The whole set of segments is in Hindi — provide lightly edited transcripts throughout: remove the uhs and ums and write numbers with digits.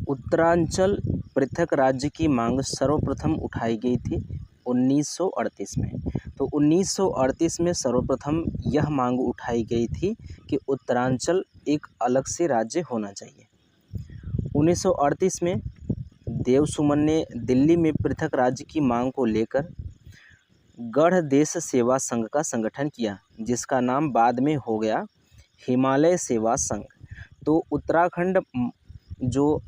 उत्तरांचल पृथक राज्य की मांग सर्वप्रथम उठाई गई थी 1938 में। तो 1938 में सर्वप्रथम यह मांग उठाई गई थी कि उत्तरांचल एक अलग से राज्य होना चाहिए। 1938 में देव सुमन ने दिल्ली में पृथक राज्य की मांग को लेकर गढ़ देश सेवा संघ का संगठन किया, जिसका नाम बाद में हो गया हिमालय सेवा संघ। तो उत्तराखंड जो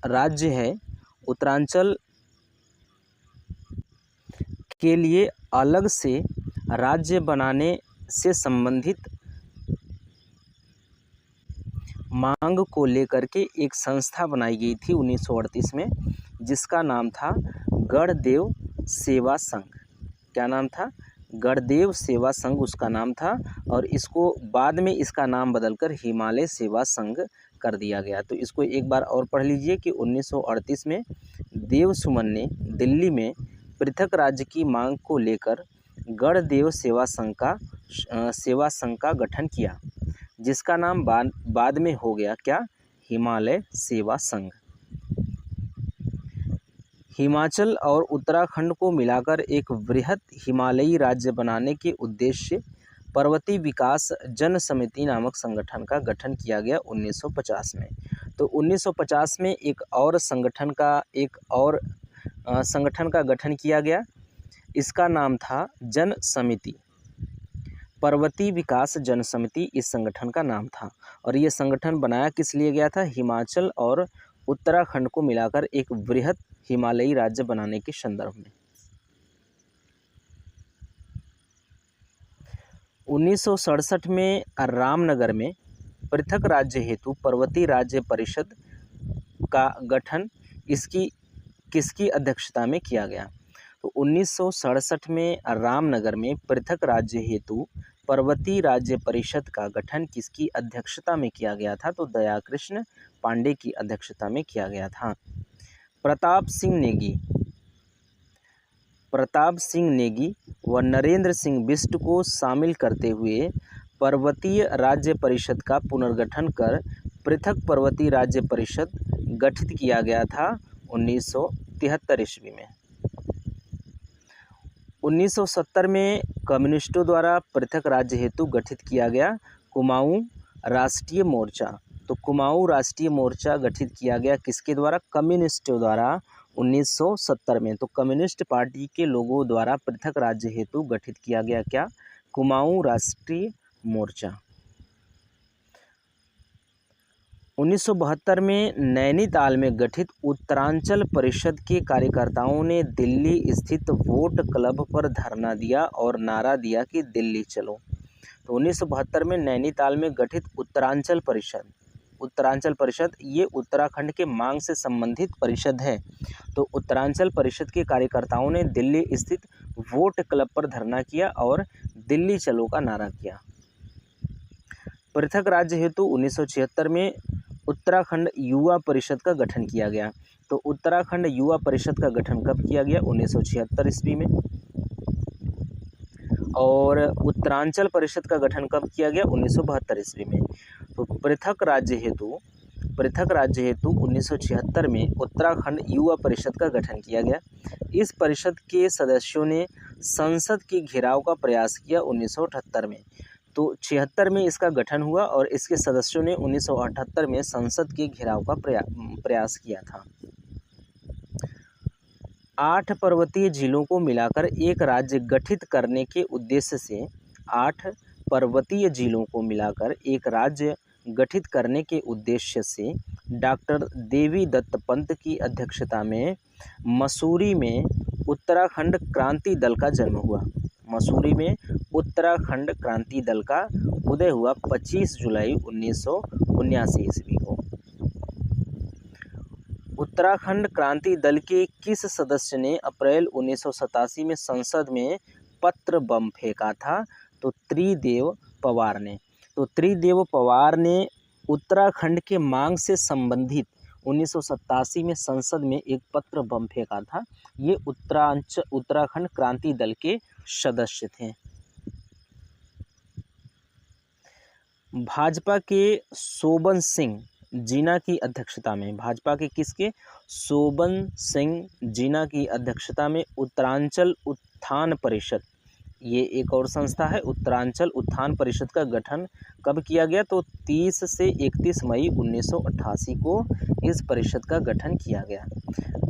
राज्य है, उत्तरांचल के लिए अलग से राज्य बनाने से संबंधित मांग को लेकर के एक संस्था बनाई गई थी 1938 में, जिसका नाम था गढ़देव सेवा संघ। क्या नाम था? गढ़देव सेवा संघ उसका नाम था, और इसको बाद में इसका नाम बदलकर हिमालय सेवा संघ कर दिया गया। तो इसको एक बार और पढ़ लीजिए कि 1938 में देव सुमन ने दिल्ली में पृथक राज्य की मांग को लेकर गढ़देव सेवा संघ का गठन किया, जिसका नाम बाद में हो गया क्या? हिमालय सेवा संघ। हिमाचल और उत्तराखंड को मिलाकर एक वृहद हिमालयी राज्य बनाने के उद्देश्य से पर्वतीय विकास जन समिति नामक संगठन का गठन किया गया 1950 में। तो 1950 में एक और संगठन का गठन किया गया। इसका नाम था जन समिति, पर्वतीय विकास जन समिति इस संगठन का नाम था। और ये संगठन बनाया किस लिए गया था? हिमाचल और उत्तराखंड को मिलाकर एक वृहद हिमालयी राज्य बनाने के संदर्भ में। 1967 में रामनगर में पृथक राज्य हेतु पर्वतीय राज्य परिषद का गठन किसकी अध्यक्षता में किया गया? तो 1967 में रामनगर में पृथक राज्य हेतु पर्वतीय राज्य परिषद का गठन किसकी अध्यक्षता में किया गया था? तो दयाकृष्ण पांडे की अध्यक्षता में किया गया था। प्रताप सिंह नेगी व नरेंद्र सिंह बिष्ट को शामिल करते हुए पर्वतीय राज्य परिषद का पुनर्गठन कर पृथक पर्वतीय राज्य परिषद गठित किया गया था 1973 ईस्वी में। 1970 में कम्युनिस्टों द्वारा पृथक राज्य हेतु गठित किया गया कुमाऊं राष्ट्रीय मोर्चा। तो कुमाऊं राष्ट्रीय मोर्चा गठित किया गया किसके द्वारा? कम्युनिस्टों द्वारा 1970 में। तो कम्युनिस्ट पार्टी के लोगों द्वारा पृथक राज्य हेतु गठित किया गया क्या? कुमाऊं राष्ट्रीय मोर्चा। 1972 में नैनीताल में गठित उत्तरांचल परिषद के कार्यकर्ताओं ने दिल्ली स्थित वोट क्लब पर धरना दिया और नारा दिया कि दिल्ली चलो। तो 1972 में नैनीताल में गठित उत्तरांचल परिषद ये उत्तराखंड के मांग से संबंधित परिषद है। तो उत्तरांचल परिषद के कार्यकर्ताओं ने दिल्ली स्थित वोट क्लब पर धरना किया और दिल्ली चलो का नारा किया। पृथक राज्य हेतु 1976 में उत्तराखंड युवा परिषद का गठन किया गया। तो उत्तराखंड युवा परिषद का गठन कब किया गया? 1976 ईस्वी में। और उत्तरांचल परिषद का गठन कब किया गया? 1972 ईस्वी में। तो पृथक राज्य हेतु 1976 में उत्तराखंड युवा परिषद का गठन किया गया। इस परिषद के सदस्यों ने संसद के घेराव का प्रयास किया 1978 में। तो 76 में इसका गठन हुआ और इसके सदस्यों ने 1978 में संसद के घेराव का प्रयास किया था। 8 पर्वतीय जिलों को मिलाकर एक राज्य गठित करने के उद्देश्य से 8 पर्वतीय जिलों को मिलाकर एक राज्य गठित करने के उद्देश्य से डॉक्टर देवी दत्त पंत की अध्यक्षता में मसूरी में उत्तराखंड क्रांति दल का जन्म हुआ। मसूरी में उत्तराखंड क्रांति दल का उदय हुआ 25 जुलाई 1979 ईस्वी को। उत्तराखंड क्रांति दल के किस सदस्य ने अप्रैल 1987 में संसद में पत्र बम फेंका था? तो त्रिदेव पवार ने। तो त्रिदेव पवार ने उत्तराखंड के मांग से संबंधित 1987 में संसद में एक पत्र बम फेंका था। ये उत्तराखंड क्रांति दल के सदस्य थे। भाजपा के शोभन सिंह जीना की अध्यक्षता में, भाजपा के किसके, शोभन सिंह जीना की अध्यक्षता में उत्तरांचल उत्थान परिषद, ये एक और संस्था है, उत्तरांचल उत्थान परिषद का गठन कब किया गया, तो 30 से 31 मई 1988 को इस परिषद का गठन किया गया।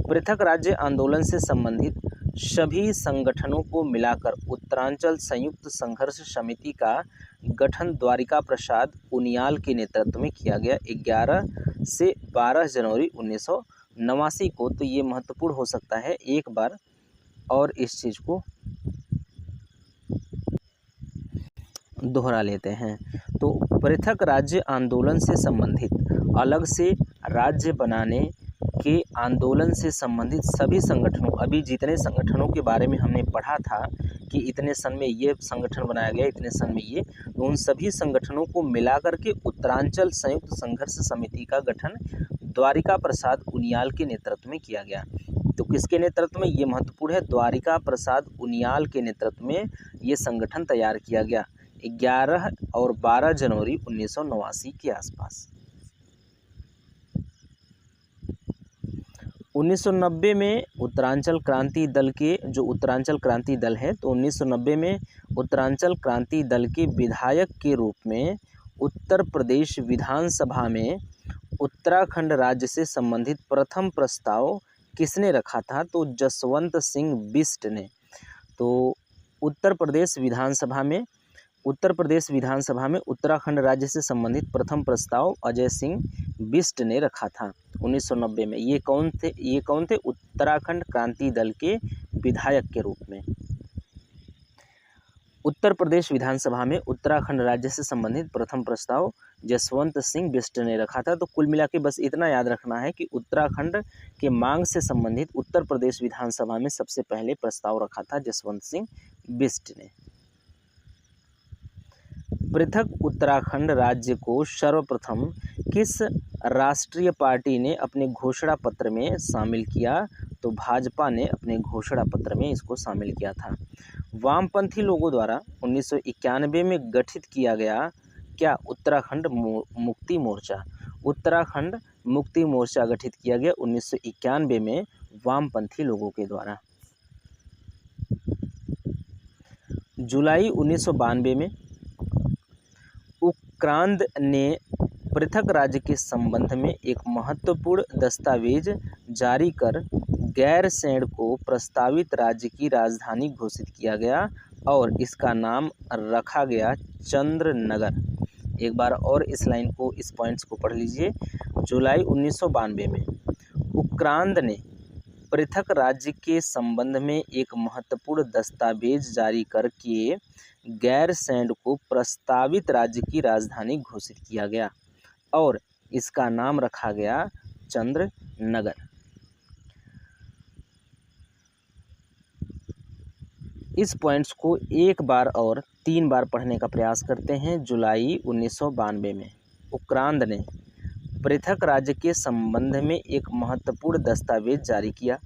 पृथक राज्य आंदोलन से संबंधित सभी संगठनों को मिलाकर उत्तरांचल संयुक्त संघर्ष समिति का गठन द्वारिका प्रसाद उनियाल के नेतृत्व में किया गया 11 से 12 जनवरी 1989 को। तो ये महत्वपूर्ण हो सकता है, एक बार और इस चीज़ को दोहरा लेते हैं। तो पृथक राज्य आंदोलन से संबंधित, अलग से राज्य बनाने के आंदोलन से संबंधित सभी संगठनों, अभी जितने संगठनों के बारे में हमने पढ़ा था कि इतने सन में ये संगठन बनाया गया, इतने सन में ये, तो उन सभी संगठनों को मिलाकर के उत्तरांचल संयुक्त संघर्ष समिति का गठन द्वारिका प्रसाद उनियाल के नेतृत्व में किया गया। तो किसके नेतृत्व में, ये महत्वपूर्ण है, द्वारिका प्रसाद उनियाल के नेतृत्व में ये संगठन तैयार किया गया 11 और 12 जनवरी 1989 के आसपास। 1990 में उत्तरांचल क्रांति दल के, जो उत्तरांचल क्रांति दल है, तो 1990 में उत्तरांचल क्रांति दल के विधायक के रूप में उत्तर प्रदेश विधानसभा में उत्तराखंड राज्य से संबंधित प्रथम प्रस्ताव किसने रखा था, तो जसवंत सिंह बिष्ट ने। तो उत्तर प्रदेश विधानसभा में उत्तराखंड राज्य से संबंधित प्रथम प्रस्ताव अजय सिंह बिष्ट ने रखा था 1990 में। ये कौन थे, उत्तराखंड क्रांति दल के विधायक के रूप में। उत्तर प्रदेश विधानसभा में उत्तराखंड राज्य से संबंधित प्रथम प्रस्ताव जसवंत सिंह बिष्ट ने रखा था। तो कुल मिला के बस इतना याद रखना है कि उत्तराखंड के मांग से संबंधित उत्तर प्रदेश विधानसभा में सबसे पहले प्रस्ताव रखा था जसवंत सिंह बिष्ट ने। पृथक उत्तराखंड राज्य को सर्वप्रथम किस राष्ट्रीय पार्टी ने अपने घोषणा पत्र में शामिल किया, तो भाजपा ने अपने घोषणा पत्र में इसको शामिल किया था। वामपंथी लोगों द्वारा 1991 में गठित किया गया क्या, उत्तराखंड मुक्ति मोर्चा। उत्तराखंड मुक्ति मोर्चा गठित किया गया 1991 में वामपंथी लोगों के द्वारा। जुलाई 1992 में उक्रांद ने पृथक राज्य के संबंध में एक महत्वपूर्ण दस्तावेज जारी कर गैरसैंण को प्रस्तावित राज्य की राजधानी घोषित किया गया और इसका नाम रखा गया चंद्रनगर। एक बार और इस लाइन को, इस पॉइंट्स को पढ़ लीजिए। जुलाई 1992 में उक्रांद ने पृथक राज्य के संबंध में एक महत्वपूर्ण दस्तावेज जारी करके गैरसैंण को प्रस्तावित राज्य की राजधानी घोषित किया गया और इसका नाम रखा गया चंद्रनगर। इस पॉइंट्स को एक बार और 3 बार पढ़ने का प्रयास करते हैं। जुलाई 1992 में उक्रांद ने पृथक राज्य के संबंध में एक महत्वपूर्ण दस्तावेज जारी किया।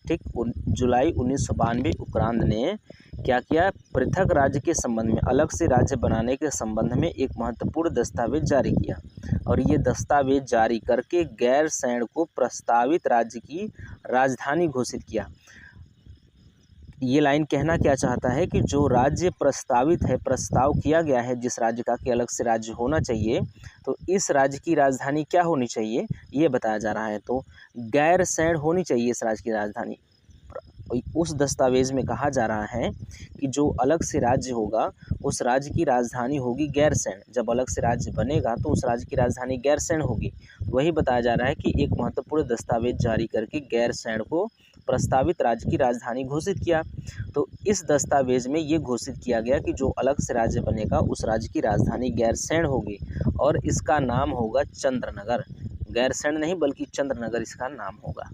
ठीक, जुलाई 1992 उक्रांद ने क्या किया, पृथक राज्य के संबंध में, अलग से राज्य बनाने के संबंध में एक महत्वपूर्ण दस्तावेज जारी किया और ये दस्तावेज जारी करके गैरसैंण को प्रस्तावित राज्य की राजधानी घोषित किया। ये लाइन कहना क्या चाहता है कि जो राज्य प्रस्तावित है, प्रस्ताव किया गया है जिस राज्य का कि अलग से राज्य होना चाहिए, तो इस राज्य की राजधानी क्या होनी चाहिए, ये बताया जा रहा है। तो गैरसैंण होनी चाहिए इस राज्य की राजधानी। उस दस्तावेज में कहा जा रहा है कि जो अलग से राज्य होगा उस राज्य की राजधानी होगी गैरसैंण। जब अलग से राज्य बनेगा तो उस राज्य की राजधानी गैरसैंण होगी। वही बताया जा रहा है कि एक महत्वपूर्ण दस्तावेज जारी करके गैरसैंण को प्रस्तावित राज्य की राजधानी घोषित किया। तो इस दस्तावेज में ये घोषित किया गया कि जो अलग से राज्य बनेगा उस राज्य की राजधानी गैरसैंण होगी और इसका नाम होगा चंद्रनगर। गैरसैंण नहीं बल्कि चंद्रनगर इसका नाम होगा।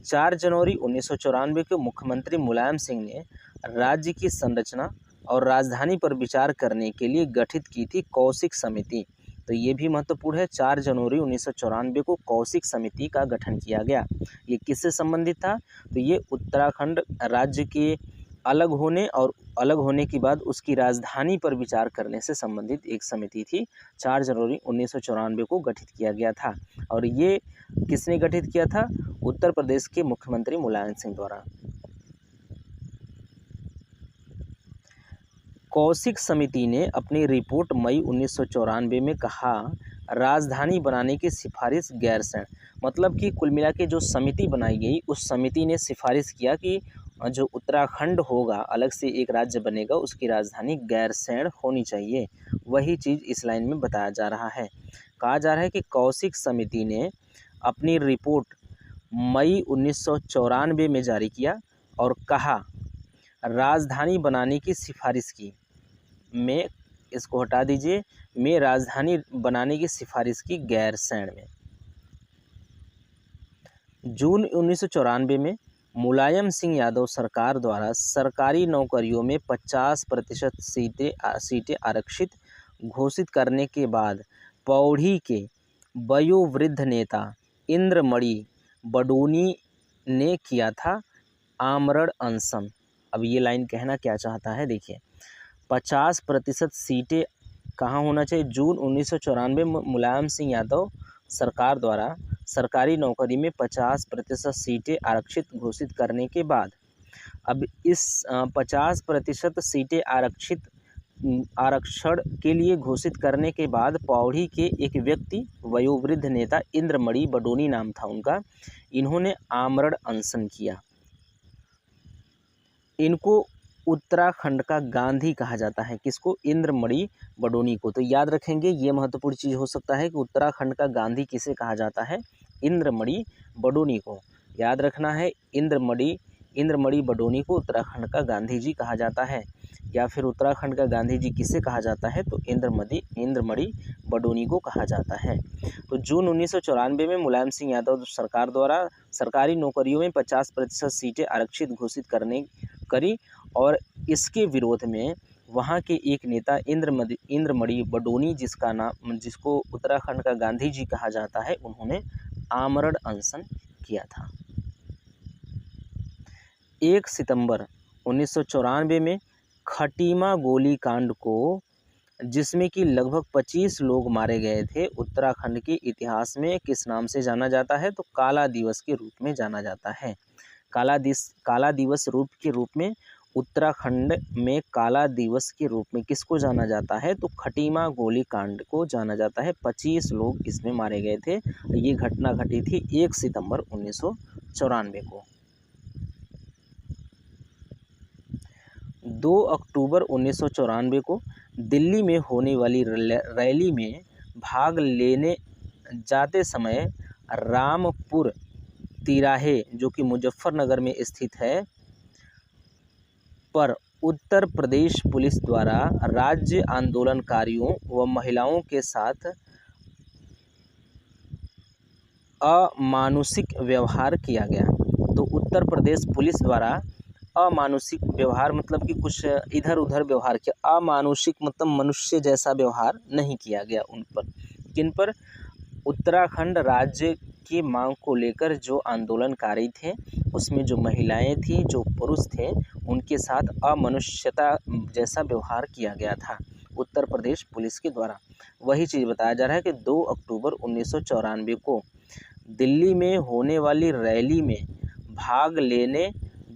4 जनवरी 1994 को मुख्यमंत्री मुलायम सिंह ने राज्य की संरचना और राजधानी पर विचार करने के लिए गठित की थी कौशिक समिति। तो ये भी महत्वपूर्ण है। 4 जनवरी 1994 को कौशिक समिति का गठन किया गया। ये किससे संबंधित था, तो ये उत्तराखंड राज्य के अलग होने के बाद उसकी राजधानी पर विचार करने से संबंधित एक समिति थी। 4 जनवरी 1994 को गठित किया गया था और ये किसने गठित किया था? उत्तर प्रदेश के मुख्यमंत्री मुलायम सिंह द्वारा। कौशिक समिति ने अपनी रिपोर्ट मई 1994 में कहा, राजधानी बनाने की सिफारिश गैरसैंण। मतलब कि कुल मिला के जो समिति बनाई गई उस समिति ने सिफारिश किया कि जो उत्तराखंड होगा, अलग से एक राज्य बनेगा, उसकी राजधानी गैरसैंण होनी चाहिए। वही चीज़ इस लाइन में बताया जा रहा है। कहा जा रहा है कि कौशिक समिति ने अपनी रिपोर्ट मई 1994 में जारी किया और कहा, राजधानी बनाने की सिफारिश की। में इसको हटा दीजिए, में राजधानी बनाने की सिफारिश की गैरसैंण में। जून 1994 में मुलायम सिंह यादव सरकार द्वारा सरकारी नौकरियों में 50% सीटें आरक्षित घोषित करने के बाद पौड़ी के वयोवृद्ध नेता इंद्रमणि बडोनी ने किया था आमरण अनशन। अब ये लाइन कहना क्या चाहता है, देखिए 50% सीटें कहाँ होना चाहिए? जून 1994 में मुलायम सिंह यादव सरकार द्वारा सरकारी नौकरी में 50% सीटें आरक्षित घोषित करने के बाद अब इस 50% सीटें आरक्षण के लिए घोषित करने के बाद पौड़ी के एक व्यक्ति, वयोवृद्ध नेता इंद्रमणि बडोनी नाम था उनका, इन्होंने आमरण अनशन किया। इनको उत्तराखंड का गांधी कहा जाता है। किसको? इंद्रमणि बडोनी को। तो याद रखेंगे, ये महत्वपूर्ण चीज़ हो सकता है कि उत्तराखंड का गांधी किसे कहा जाता है? इंद्रमणि बडोनी को। याद रखना है, इंद्रमणि बडोनी को उत्तराखंड का गांधी जी कहा जाता है। या फिर उत्तराखंड का गांधी जी किसे कहा जाता है? तो इंद्रमणि बडोनी को कहा जाता है। तो जून 1994 में मुलायम सिंह यादव सरकार द्वारा सरकारी नौकरियों में 50% सीटें आरक्षित घोषित करी और इसके विरोध में वहाँ के एक नेता इंद्रमणि बडोनी, जिसको उत्तराखंड का गांधी जी कहा जाता है, उन्होंने आमरण अनशन किया था। 1 सितंबर 1994 में खटीमा गोलीकांड को, जिसमें कि लगभग 25 लोग मारे गए थे, उत्तराखंड के इतिहास में किस नाम से जाना जाता है? तो काला दिवस के रूप में जाना जाता है। काला दिवस के रूप में उत्तराखंड में काला दिवस के रूप में किसको जाना जाता है? तो खटीमा गोलीकांड को जाना जाता है। 25 लोग इसमें मारे गए थे। ये घटना घटी थी 1 सितंबर 1994 को। 2 अक्टूबर 1994 को दिल्ली में होने वाली रैली में भाग लेने जाते समय रामपुर तिराहे, जो कि मुजफ्फरनगर में स्थित है, पर उत्तर प्रदेश पुलिस द्वारा राज्य आंदोलनकारियों व महिलाओं के साथ अमानुषिक व्यवहार किया गया। तो उत्तर प्रदेश पुलिस द्वारा अमानुषिक व्यवहार मतलब कि कुछ इधर उधर व्यवहार किया। अमानुषिक मतलब मनुष्य जैसा व्यवहार नहीं किया गया उन पर। किन पर? उत्तराखंड राज्य की मांग को लेकर जो आंदोलनकारी थे, उसमें जो महिलाएं थी, जो पुरुष थे, उनके साथ अमनुष्यता जैसा व्यवहार किया गया था उत्तर प्रदेश पुलिस के द्वारा। वही चीज़ बताया जा रहा है कि 2 अक्टूबर 1994 को दिल्ली में होने वाली रैली में भाग लेने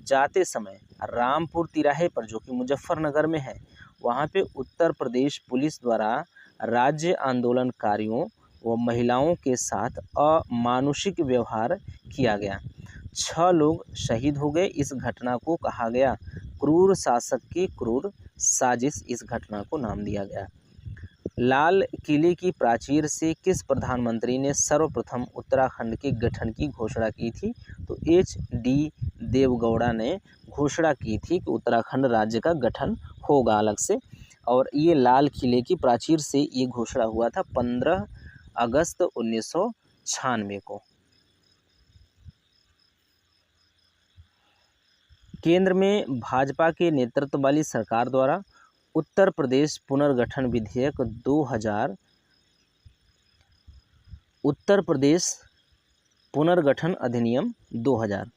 जाते समय रामपुर तिराहे पर, जो कि मुजफ्फरनगर में है, वहाँ पे उत्तर प्रदेश पुलिस द्वारा राज्य आंदोलनकारियों व महिलाओं के साथ अमानुषिक व्यवहार किया गया। 6 लोग शहीद हो गए। इस घटना को कहा गया क्रूर शासक की क्रूर साजिश, इस घटना को नाम दिया गया। लाल किले की प्राचीर से किस प्रधानमंत्री ने सर्वप्रथम उत्तराखंड के गठन की घोषणा की थी? तो HD देवगौड़ा ने घोषणा की थी कि उत्तराखंड राज्य का गठन होगा अलग से, और ये लाल किले की प्राचीर से ये घोषणा हुआ था 15 अगस्त 1996 को। केंद्र में भाजपा के नेतृत्व वाली सरकार द्वारा उत्तर प्रदेश पुनर्गठन विधेयक 2000, उत्तर प्रदेश पुनर्गठन अधिनियम 2000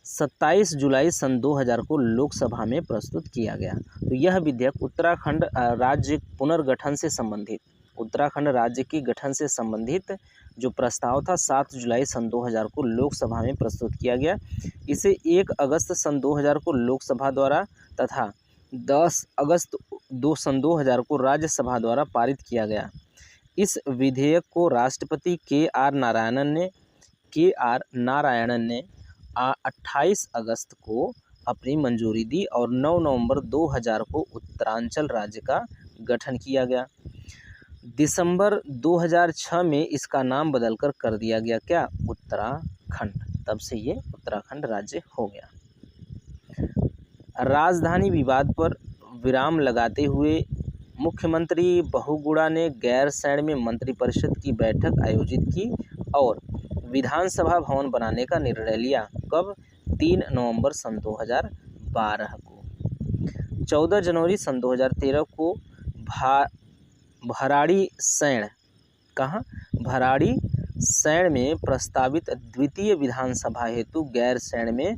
27 जुलाई सन 2000 को लोकसभा में प्रस्तुत किया गया। तो यह विधेयक उत्तराखंड राज्य पुनर्गठन से संबंधित, उत्तराखंड राज्य की गठन से संबंधित जो प्रस्ताव था 7 जुलाई सन 2000 को लोकसभा में प्रस्तुत किया गया। इसे 1 अगस्त सन 2000 को लोकसभा द्वारा तथा 10 अगस्त सन 2000 को राज्यसभा द्वारा पारित किया गया। इस विधेयक को राष्ट्रपति के आर नारायणन ने 28 अगस्त को अपनी मंजूरी दी और 9 नवंबर 2000 को उत्तरांचल राज्य का गठन किया गया। दिसंबर 2006 में इसका नाम बदलकर कर दिया गया क्या? उत्तराखंड। तब से ये उत्तराखंड राज्य हो गया। राजधानी विवाद पर विराम लगाते हुए मुख्यमंत्री बहुगुणा ने गैरसैंण में मंत्रिपरिषद की बैठक आयोजित की और विधानसभा भवन बनाने का निर्णय लिया। कब? 3 नवंबर सन 2012 को। 14 जनवरी सन 2013 को भराड़ीसैंण, कहाँ? भराड़ीसैंण में प्रस्तावित द्वितीय विधानसभा हेतु गैरसैंण में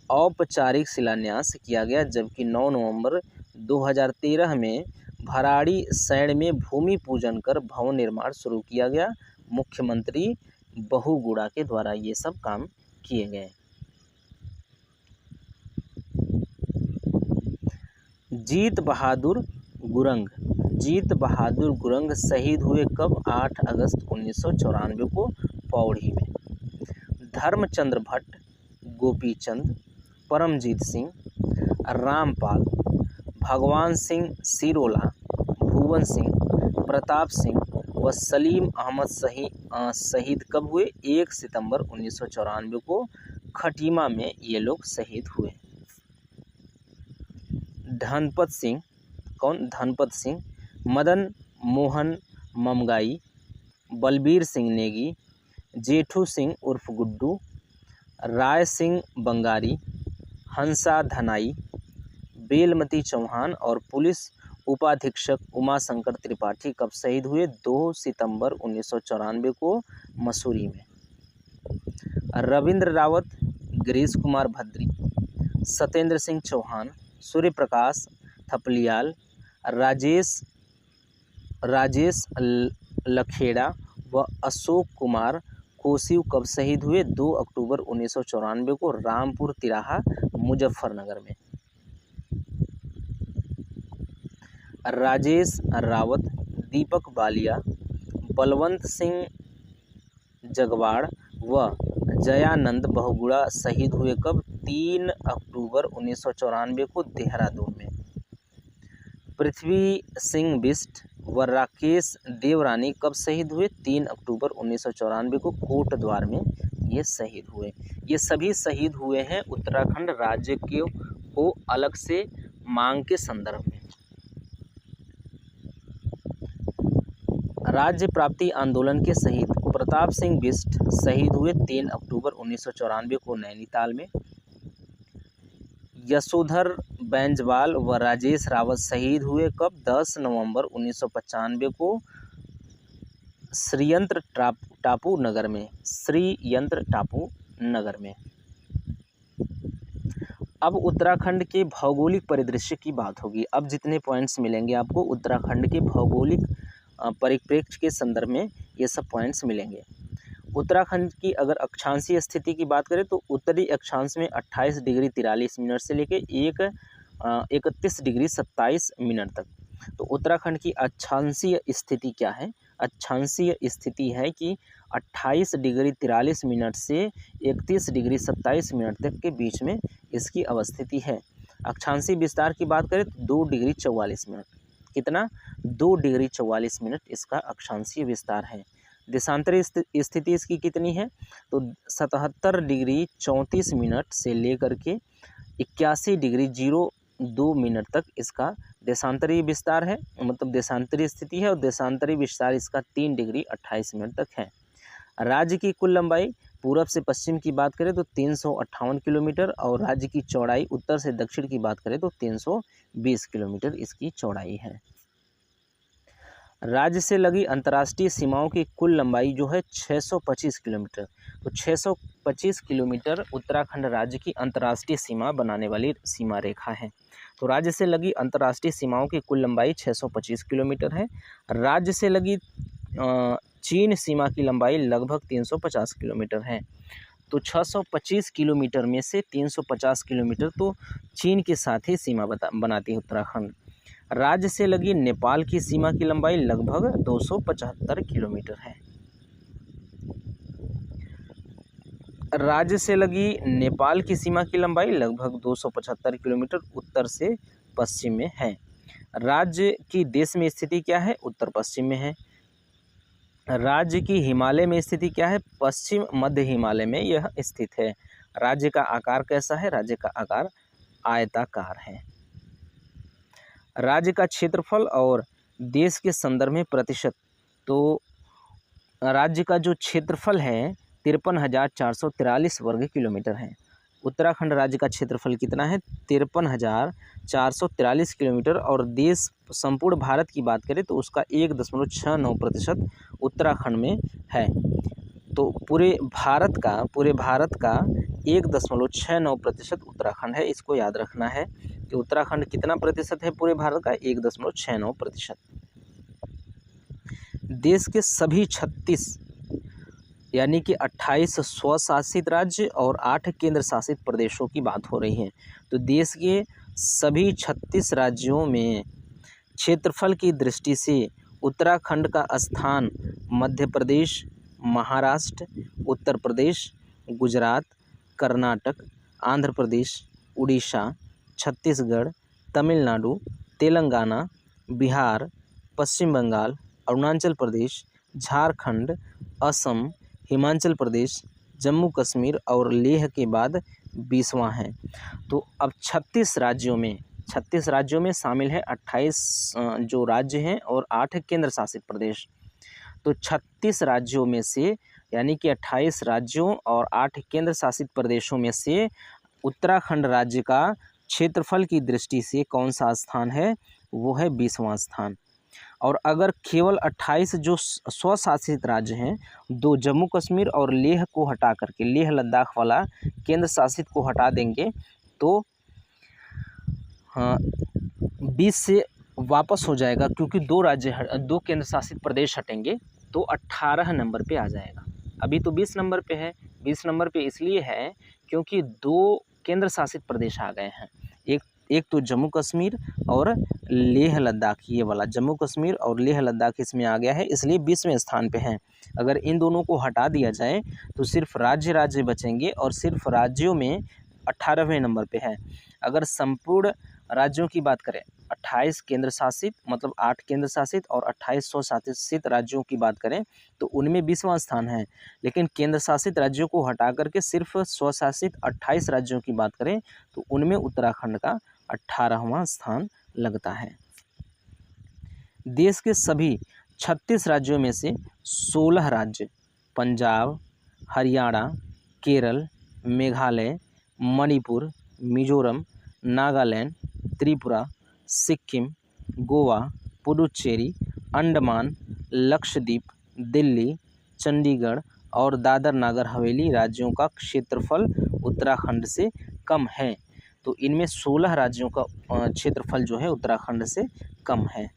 औपचारिक शिलान्यास किया गया, जबकि 9 नवंबर 2013 में भराड़ीसैंण में भूमि पूजन कर भवन निर्माण शुरू किया गया। मुख्यमंत्री बहुगुणा के द्वारा ये सब काम किए गए। जीत बहादुर गुरंग शहीद हुए कब? 8 अगस्त 1994 को पौड़ी में। धर्मचंद्र भट्ट, गोपीचंद, परमजीत सिंह, रामपाल, भगवान सिंह सिरोला, भुवन सिंह, प्रताप सिंह व सलीम अहमद शहीद कब हुए? 1 सितंबर 1994 को खटीमा में ये लोग शहीद हुए। धनपत सिंह, कौन? धनपत सिंह, मदन मोहन ममगाई, बलबीर सिंह नेगी, जेठू सिंह उर्फ गुड्डू, राय सिंह बंगारी, हंसा धनाई, बेलमती चौहान और पुलिस उपाधीक्षक उमाशंकर त्रिपाठी कब शहीद हुए? 2 सितंबर 1994 को मसूरी में। रविंद्र रावत, गिरीश कुमार भद्री, सत्येंद्र सिंह चौहान, सूर्य प्रकाश थपलियाल, राजेश लखेड़ा व अशोक कुमार कोसिव कब शहीद हुए? 2 अक्टूबर 1994 को रामपुर तिराहा मुजफ्फरनगर में। राजेश रावत, दीपक बालिया, बलवंत सिंह जगवाड़ व जयानंद बहुगुणा शहीद हुए कब? 3 अक्टूबर 1994 को देहरादून में। पृथ्वी सिंह बिष्ट व राकेश देवरानी कब शहीद हुए? 3 अक्टूबर 1994 को कोटद्वार में ये शहीद हुए। ये सभी शहीद हुए हैं उत्तराखंड राज्य को अलग से मांग के संदर्भ में। राज्य प्राप्ति आंदोलन के शहीद प्रताप सिंह बिष्ट शहीद हुए 3 अक्टूबर 1994 को नैनीताल में। यशोधर बैंजवाल व राजेश रावत शहीद हुए कब? 10 नवंबर 1995 को श्रीयंत्र टापू नगर में। अब उत्तराखंड के भौगोलिक परिदृश्य की बात होगी। अब जितने पॉइंट्स मिलेंगे आपको उत्तराखंड के भौगोलिक परिप्रेक्ष्य के संदर्भ में ये सब पॉइंट्स मिलेंगे। उत्तराखंड की अगर अक्षांशीय स्थिति की बात करें तो उत्तरी अक्षांश में 28 डिग्री 43 मिनट से लेकर 31 डिग्री 27 मिनट तक। तो उत्तराखंड की अक्षांशीय स्थिति क्या है? अक्षांशीय स्थिति है कि 28 डिग्री 43 मिनट से 31 डिग्री 27 मिनट तक के बीच में इसकी अवस्थिति है। अक्षांशीय विस्तार की बात करें तो 2 डिग्री 44 मिनट। कितना? 2 डिग्री 44 मिनट इसका अक्षांशीय विस्तार है। देशांतरी स्थिति इसकी कितनी है? तो 77 डिग्री 34 मिनट से लेकर के 81 डिग्री 02 मिनट तक इसका देशांतरी विस्तार है, मतलब देशांतरी स्थिति है। और देशांतरी विस्तार इसका 3 डिग्री 28 मिनट तक है। राज्य की कुल लंबाई पूरब से पश्चिम की बात करें तो 358 किलोमीटर और राज्य की चौड़ाई उत्तर से दक्षिण की बात करें तो 320 किलोमीटर इसकी चौड़ाई है। राज्य से लगी अंतर्राष्ट्रीय सीमाओं की कुल लंबाई जो है 625 किलोमीटर। तो 625 किलोमीटर उत्तराखंड राज्य की अंतर्राष्ट्रीय सीमा बनाने वाली सीमा रेखा है। तो राज्य से लगी अंतर्राष्ट्रीय सीमाओं की कुल लंबाई 625 किलोमीटर है। राज्य से लगी चीन सीमा की लंबाई लगभग 350 किलोमीटर है। तो 625 किलोमीटर में से 350 किलोमीटर तो चीन के साथ ही सीमा बनाती है उत्तराखंड। राज्य से लगी नेपाल की सीमा की लंबाई लगभग 275 किलोमीटर है। राज्य से लगी नेपाल की सीमा की लंबाई लगभग 275 किलोमीटर उत्तर से पश्चिम में है। राज्य की देश में स्थिति क्या है? उत्तर पश्चिम में है। राज्य की हिमालय में स्थिति क्या है? पश्चिम मध्य हिमालय में यह स्थित है। राज्य का आकार कैसा है? राज्य का आकार आयताकार है। राज्य का क्षेत्रफल और देश के संदर्भ में प्रतिशत, तो राज्य का जो क्षेत्रफल है 53,443 वर्ग किलोमीटर है। उत्तराखंड राज्य का क्षेत्रफल कितना है? 53,443 किलोमीटर। और देश संपूर्ण भारत की बात करें तो उसका 1.69% उत्तराखंड में है। तो पूरे भारत का 1.69% उत्तराखंड है। इसको याद रखना है कि उत्तराखंड कितना प्रतिशत है पूरे भारत का? 1.69%। देश के सभी 36 यानी कि 28 स्वशासित राज्य और 8 केंद्र शासित प्रदेशों की बात हो रही है। तो देश के सभी 36 राज्यों में क्षेत्रफल की दृष्टि से उत्तराखंड का स्थान मध्य प्रदेश, महाराष्ट्र, उत्तर प्रदेश, गुजरात, कर्नाटक, आंध्र प्रदेश, उड़ीसा, छत्तीसगढ़, तमिलनाडु, तेलंगाना, बिहार, पश्चिम बंगाल, अरुणाचल प्रदेश, झारखंड, असम, हिमाचल प्रदेश, जम्मू कश्मीर और लेह के बाद 20वां है। तो अब 36 राज्यों में शामिल है 28 जो राज्य हैं और 8 केंद्र शासित प्रदेश। तो 36 राज्यों में से यानी कि 28 राज्यों और 8 केंद्र शासित प्रदेशों में से उत्तराखंड राज्य का क्षेत्रफल की दृष्टि से कौन सा स्थान है? वो है 20वां स्थान। और अगर केवल 28 जो स्वशासित राज्य हैं, 2 जम्मू कश्मीर और लेह को हटा करके, लेह लद्दाख वाला केंद्र शासित को हटा देंगे तो 20 से वापस हो जाएगा, क्योंकि 2 केंद्र शासित प्रदेश हटेंगे तो 18 नंबर पे आ जाएगा। अभी तो 20 नंबर पे है। 20 नंबर पे इसलिए है क्योंकि 2 केंद्र शासित प्रदेश आ गए हैं। एक तो जम्मू कश्मीर और लेह लद्दाख, ये वाला जम्मू कश्मीर और लेह लद्दाख इसमें आ गया है, इसलिए 20वें स्थान पे है। अगर इन दोनों को हटा दिया जाए तो सिर्फ राज्य बचेंगे और सिर्फ राज्यों में 18वें नंबर पे है। अगर संपूर्ण राज्यों की बात करें, 28 केंद्र शासित मतलब 8 केंद्र शासित और 28 स्वशासित राज्यों की बात करें तो उनमें 20वां स्थान है। लेकिन केंद्र शासित राज्यों को हटा करके सिर्फ स्वशासित 28 राज्यों की बात करें तो उनमें उत्तराखंड का 18वां स्थान लगता है। देश के सभी 36 राज्यों में से 16 राज्य पंजाब, हरियाणा, केरल, मेघालय, मणिपुर, मिजोरम, नागालैंड, त्रिपुरा, सिक्किम, गोवा, पुडुचेरी, अंडमान, लक्षद्वीप, दिल्ली, चंडीगढ़ और दादर नागर हवेली राज्यों का क्षेत्रफल उत्तराखंड से कम है। तो इनमें 16 राज्यों का क्षेत्रफल जो है उत्तराखंड से कम है।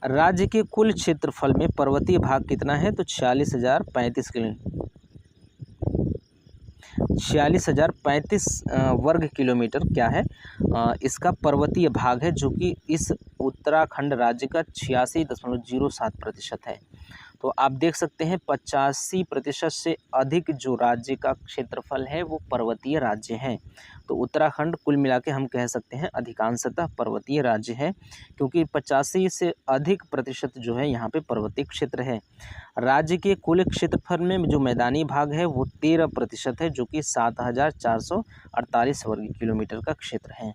राज्य के कुल क्षेत्रफल में पर्वतीय भाग कितना है? तो 46,035 वर्ग किलोमीटर क्या है? इसका पर्वतीय भाग है, जो कि इस उत्तराखंड राज्य का 86.07% है। तो आप देख सकते हैं 85% से अधिक जो राज्य का क्षेत्रफल है वो पर्वतीय राज्य हैं। तो उत्तराखंड कुल मिला के हम कह सकते हैं अधिकांशतः पर्वतीय राज्य है, क्योंकि 85 से अधिक प्रतिशत जो है यहाँ पे पर्वतीय क्षेत्र है। राज्य के कुल क्षेत्रफल में जो मैदानी भाग है वो 13% है, जो कि 7,448 वर्ग किलोमीटर का क्षेत्र है।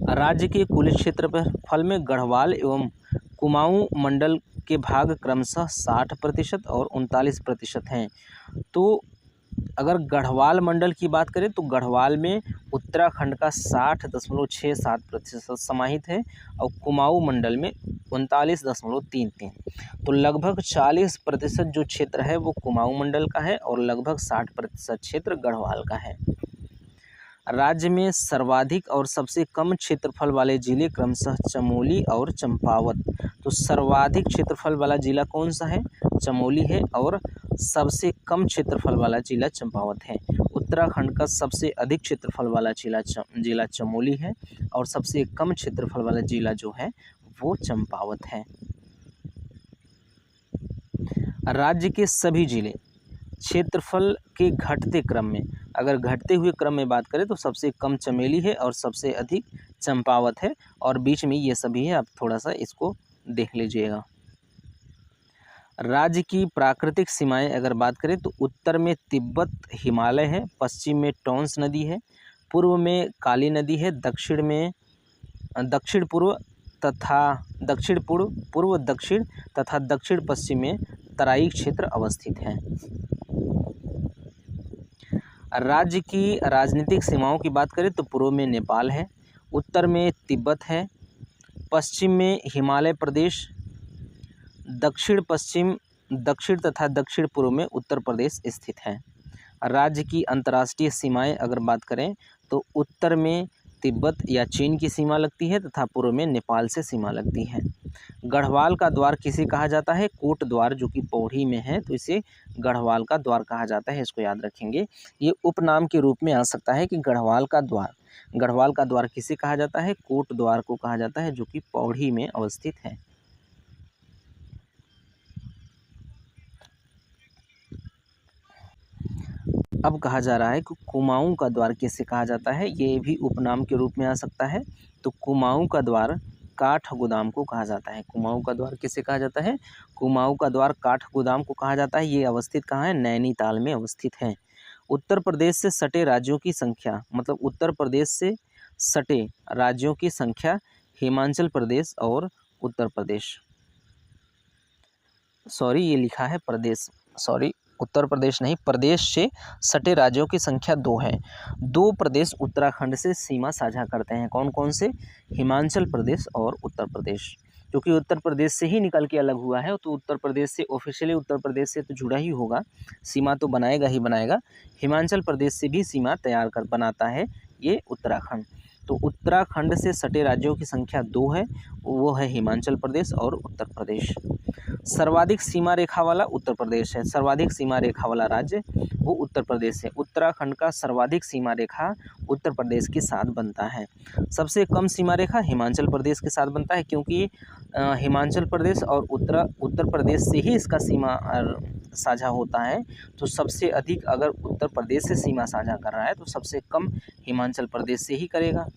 राज्य के कुल क्षेत्रफल में गढ़वाल एवं कुमाऊं मंडल के भाग क्रमशः 60% और 39% हैं। तो अगर गढ़वाल मंडल की बात करें तो गढ़वाल में उत्तराखंड का 60.67% समाहित है और कुमाऊं मंडल में 39.33। तो लगभग 40% जो क्षेत्र है वो कुमाऊं मंडल का है और लगभग 60% क्षेत्र गढ़वाल का है। राज्य में सर्वाधिक और सबसे कम क्षेत्रफल वाले जिले क्रमशः चमोली और चंपावत। तो सर्वाधिक क्षेत्रफल वाला जिला कौन सा है? चमोली है और सबसे कम क्षेत्रफल वाला जिला चंपावत है। उत्तराखंड का सबसे अधिक क्षेत्रफल वाला जिला चमोली है और सबसे कम क्षेत्रफल वाला जिला जो है वो चंपावत है। राज्य के सभी जिले क्षेत्रफल के घटते क्रम में, अगर घटते हुए क्रम में बात करें तो सबसे कम चमेली है और सबसे अधिक चंपावत है और बीच में ये सभी है। आप थोड़ा सा इसको देख लीजिएगा। राज्य की प्राकृतिक सीमाएं अगर बात करें तो उत्तर में तिब्बत हिमालय है, पश्चिम में टॉन्स नदी है, पूर्व में काली नदी है, दक्षिण पूर्व दक्षिण तथा दक्षिण पश्चिम में तराई क्षेत्र अवस्थित है। राज्य की राजनीतिक सीमाओं की बात करें तो पूर्व में नेपाल है, उत्तर में तिब्बत है, पश्चिम में हिमालय प्रदेश, दक्षिण तथा दक्षिण पूर्व में उत्तर प्रदेश स्थित है। राज्य की अंतर्राष्ट्रीय सीमाएं अगर बात करें तो उत्तर में तिब्बत या चीन की सीमा लगती है तथा पूर्व में नेपाल से सीमा लगती है। गढ़वाल का द्वार किसे कहा जाता है? कोट द्वार, जो कि पौड़ी में है तो इसे गढ़वाल का द्वार कहा जाता है, इसको याद रखेंगे। ये उपनाम के रूप में आ सकता है कि गढ़वाल का द्वार किसे कहा जाता है? कोट द्वार को कहा जाता है, जो कि पौड़ी में अवस्थित है। अब कहा जा रहा है कि कुमाऊं का द्वार किसे कहा जाता है? ये भी उपनाम के रूप में आ सकता है। तो कुमाऊं का द्वार काठगोदाम को कहा जाता है। कुमाऊं का द्वार किसे कहा जाता है? कुमाऊं का द्वार काठगोदाम को कहा जाता है। ये अवस्थित कहाँ है? नैनीताल में अवस्थित है। उत्तर प्रदेश से सटे राज्यों की संख्या, मतलब उत्तर प्रदेश से सटे राज्यों की संख्या हिमाचल प्रदेश और उत्तर प्रदेश, सॉरी ये लिखा है प्रदेश, सॉरी उत्तर प्रदेश नहीं, प्रदेश से सटे राज्यों की संख्या 2 है। 2 प्रदेश उत्तराखंड से सीमा साझा करते हैं। कौन कौन से? हिमाचल प्रदेश और उत्तर प्रदेश। क्योंकि उत्तर प्रदेश से ही निकल के अलग हुआ है तो उत्तर प्रदेश से ऑफिशियली उत्तर प्रदेश से तो जुड़ा ही होगा, सीमा तो बनाएगा ही बनाएगा। हिमाचल प्रदेश से भी सीमा तैयार कर बनाता है ये उत्तराखंड। तो उत्तराखंड से सटे राज्यों की संख्या 2 है, वो है हिमाचल प्रदेश और उत्तर प्रदेश। सर्वाधिक सीमा रेखा वाला उत्तर प्रदेश है, सर्वाधिक सीमा रेखा वाला राज्य वो उत्तर प्रदेश है। उत्तराखंड का सर्वाधिक सीमा रेखा उत्तर प्रदेश के साथ बनता है। सबसे कम सीमा रेखा हिमाचल प्रदेश के साथ बनता है, क्योंकि हिमाचल प्रदेश और उत्तर प्रदेश से ही इसका सीमा साझा होता है। तो सबसे अधिक अगर उत्तर प्रदेश से सीमा साझा कर रहा है तो सबसे कम हिमाचल प्रदेश से ही करेगा।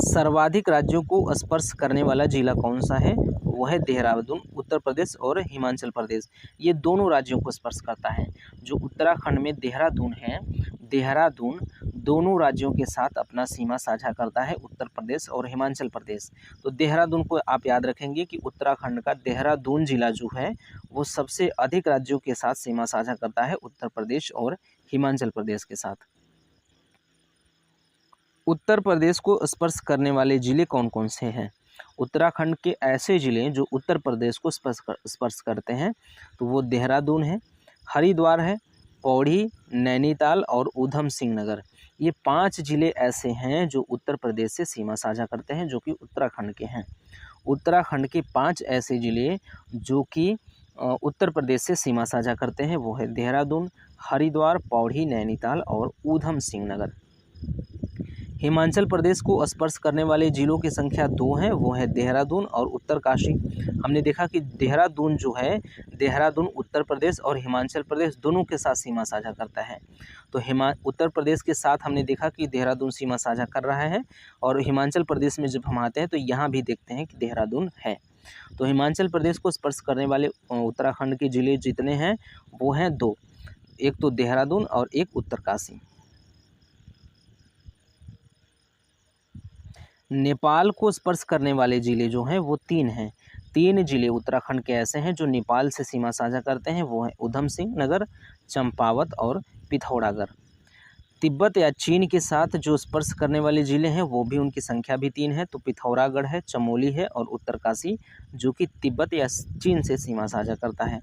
सर्वाधिक राज्यों को स्पर्श करने वाला जिला कौन सा है? वो है देहरादून। उत्तर प्रदेश और हिमाचल प्रदेश ये दोनों राज्यों को स्पर्श करता है। जो उत्तराखंड में देहरादून है, देहरादून दोनों राज्यों के साथ अपना सीमा साझा करता है, उत्तर प्रदेश और हिमाचल प्रदेश। तो देहरादून को आप याद रखेंगे कि उत्तराखंड का देहरादून जिला जो है वो सबसे अधिक राज्यों के साथ सीमा साझा करता है, उत्तर प्रदेश और हिमाचल प्रदेश के साथ। उत्तर प्रदेश को स्पर्श करने वाले जिले कौन कौन से हैं? उत्तराखंड के ऐसे जिले जो उत्तर प्रदेश को स्पर्श करते हैं तो वो देहरादून है, हरिद्वार है, पौड़ी, नैनीताल और ऊधम सिंह नगर। ये 5 जिले ऐसे हैं जो उत्तर प्रदेश से सीमा साझा करते हैं, जो कि उत्तराखंड के हैं। उत्तराखंड के 5 ऐसे जिले जो कि उत्तर प्रदेश से सीमा साझा करते हैं वो है देहरादून, हरिद्वार, पौड़ी, नैनीताल और ऊधम सिंह नगर। हिमाचल प्रदेश को स्पर्श करने वाले जिलों की संख्या 2 है, वो है देहरादून और उत्तरकाशी। हमने देखा कि देहरादून जो है, देहरादून उत्तर प्रदेश और हिमाचल प्रदेश दोनों के साथ सीमा साझा करता है। तो उत्तर प्रदेश के साथ हमने देखा कि देहरादून सीमा साझा कर रहा है, और हिमाचल प्रदेश में जब हम आते हैं तो यहाँ भी देखते हैं कि देहरादून है। तो हिमाचल प्रदेश को स्पर्श करने वाले उत्तराखंड के जिले जितने हैं वो हैं 2, एक तो देहरादून और एक उत्तरकाशी। नेपाल को स्पर्श करने वाले जिले जो हैं वो 3 हैं, 3 जिले उत्तराखंड के ऐसे हैं जो नेपाल से सीमा साझा करते हैं, वो हैं उधम सिंह नगर, चंपावत और पिथौरागढ़। तिब्बत या चीन के साथ जो स्पर्श करने वाले जिले हैं वो भी उनकी संख्या भी 3 है, तो पिथौरागढ़ है, चमोली है और उत्तरकाशी, जो कि तिब्बत या चीन से सीमा साझा करता है।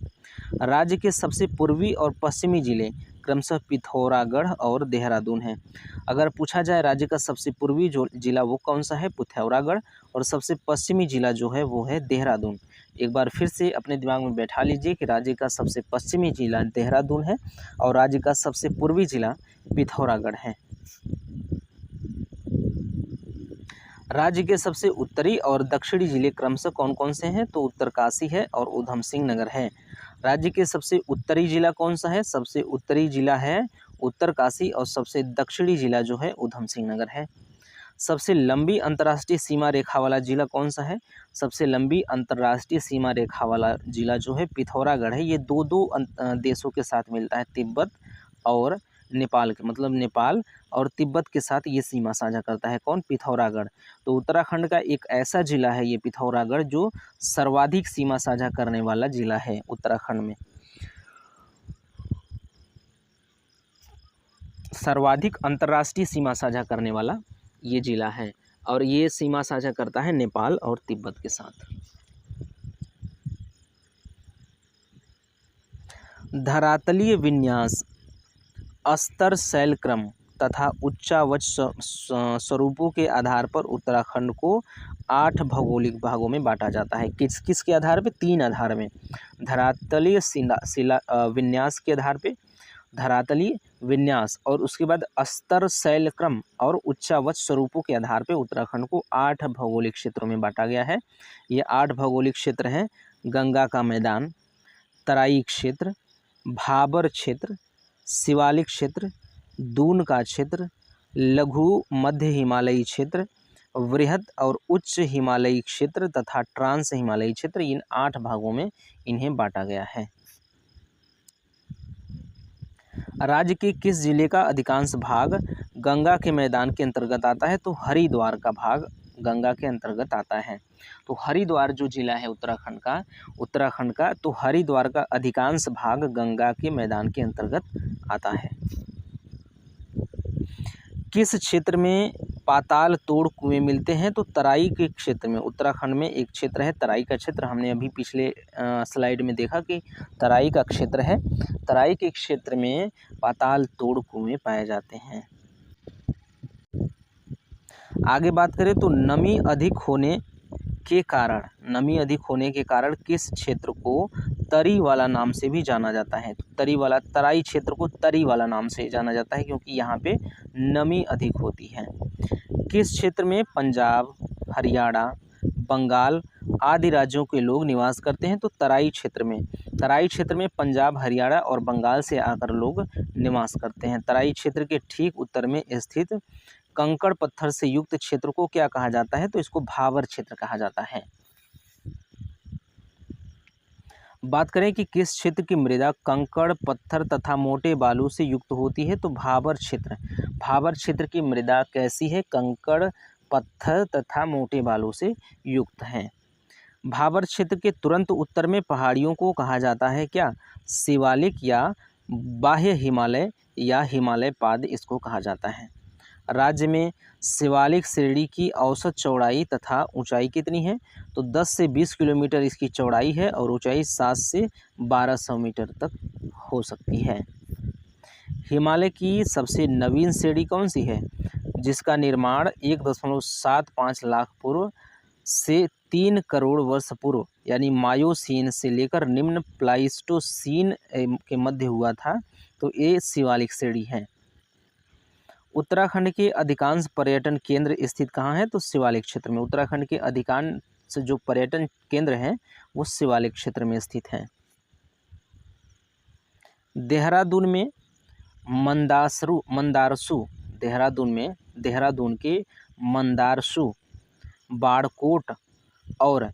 राज्य के सबसे पूर्वी और पश्चिमी जिले क्रमशः पिथौरागढ़ और देहरादून हैं। अगर पूछा जाए राज्य का सबसे पूर्वी जो जिला वो कौन सा है, पिथौरागढ़, और सबसे पश्चिमी जिला जो है वो है देहरादून। एक बार फिर से अपने दिमाग में बैठा लीजिए कि राज्य का सबसे पश्चिमी जिला देहरादून है और राज्य का सबसे पूर्वी जिला पिथौरागढ़ है। राज्य के सबसे उत्तरी और दक्षिणी जिले क्रमशः कौन कौन से हैं, तो उत्तरकाशी है और उधम सिंह नगर है। राज्य के सबसे उत्तरी जिला कौन सा है, सबसे उत्तरी जिला है उत्तरकाशी और सबसे दक्षिणी जिला जो है उधम सिंह नगर है। सबसे लंबी अंतर्राष्ट्रीय सीमा रेखा वाला जिला कौन सा है, सबसे लंबी अंतर्राष्ट्रीय सीमा रेखा वाला जिला जो है पिथौरागढ़ है। ये दो देशों के साथ मिलता है, तिब्बत और नेपाल के, मतलब नेपाल और तिब्बत के साथ ये सीमा साझा करता है। कौन, पिथौरागढ़। तो उत्तराखंड का एक ऐसा जिला है ये पिथौरागढ़ जो सर्वाधिक सीमा साझा करने वाला जिला है उत्तराखंड में। सर्वाधिक अंतर्राष्ट्रीय सीमा साझा करने वाला ये जिला है और ये सीमा साझा करता है नेपाल और तिब्बत के साथ। धरातलीय विन्यास, अस्तर, शैलक्रम तथा उच्चावच स्वरूपों के आधार पर उत्तराखंड को 8 भौगोलिक भागों में बांटा जाता है। किस किस के आधार पे, 3 आधार में। धरातलीय विन्यास के आधार पे, धरातलीय विन्यास, और उसके बाद अस्तर, शैलक्रम और उच्चावच स्वरूपों के आधार पे उत्तराखंड को 8 भौगोलिक क्षेत्रों में बांटा गया है। ये 8 भौगोलिक क्षेत्र हैं: गंगा का मैदान, तराई क्षेत्र, भाबर क्षेत्र, शिवालिक क्षेत्र, दून का क्षेत्र, लघु मध्य हिमालयी क्षेत्र, वृहद और उच्च हिमालयी क्षेत्र तथा ट्रांस हिमालयी क्षेत्र। इन 8 भागों में इन्हें बांटा गया है। राज्य के किस जिले का अधिकांश भाग गंगा के मैदान के अंतर्गत आता है, तो हरिद्वार का भाग गंगा के अंतर्गत आता है। तो हरिद्वार जो जिला है उत्तराखंड का, तो हरिद्वार का अधिकांश भाग गंगा के मैदान के अंतर्गत आता है। किस क्षेत्र में पाताल तोड़ कुएं मिलते हैं, तो तराई के क्षेत्र में। उत्तराखंड में एक क्षेत्र है तराई का क्षेत्र, हमने अभी पिछले स्लाइड में देखा कि तराई का क्षेत्र है। तराई के क्षेत्र में पाताल तोड़ कुएं पाए जाते हैं। आगे बात करें तो नमी अधिक होने के कारण किस क्षेत्र को तरी वाला नाम से भी जाना जाता है। तो तराई क्षेत्र को तरी वाला नाम से जाना जाता है क्योंकि यहाँ पे नमी अधिक होती है। किस क्षेत्र में पंजाब, हरियाणा, बंगाल आदि राज्यों के लोग निवास करते हैं, तो तराई क्षेत्र में पंजाब, हरियाणा और बंगाल से आकर लोग निवास करते हैं। तराई क्षेत्र के ठीक उत्तर में स्थित कंकड़ पत्थर से युक्त क्षेत्र को क्या कहा जाता है, तो इसको भाबर क्षेत्र कहा जाता है। बात करें कि किस क्षेत्र की मृदा कंकड़ पत्थर तथा मोटे बालू से युक्त होती है, तो भाबर क्षेत्र की मृदा कैसी है, कंकड़ पत्थर तथा मोटे बालू से युक्त है। भाबर क्षेत्र के तुरंत उत्तर में पहाड़ियों को कहा जाता है क्या, शिवालिक या बाह्य हिमालय या हिमालय पाद इसको कहा जाता है। राज्य में शिवालिक श्रेणी की औसत चौड़ाई तथा ऊंचाई कितनी है, तो 10 से 20 किलोमीटर इसकी चौड़ाई है और ऊंचाई 7 से 1200 मीटर तक हो सकती है। हिमालय की सबसे नवीन श्रेणी कौन सी है, जिसका निर्माण 1.75 लाख पूर्व से 3 करोड़ वर्ष पूर्व यानी मायोसीन से लेकर निम्न प्लाइस्टोसीन के मध्य हुआ था, तो ये शिवालिक श्रेणी है। उत्तराखंड के अधिकांश पर्यटन केंद्र स्थित कहाँ हैं, तो शिवालिक क्षेत्र में। उत्तराखंड के अधिकांश जो पर्यटन केंद्र हैं वो शिवालिक क्षेत्र में स्थित हैं। देहरादून में देहरादून के मंदारसू, बाड़कोट और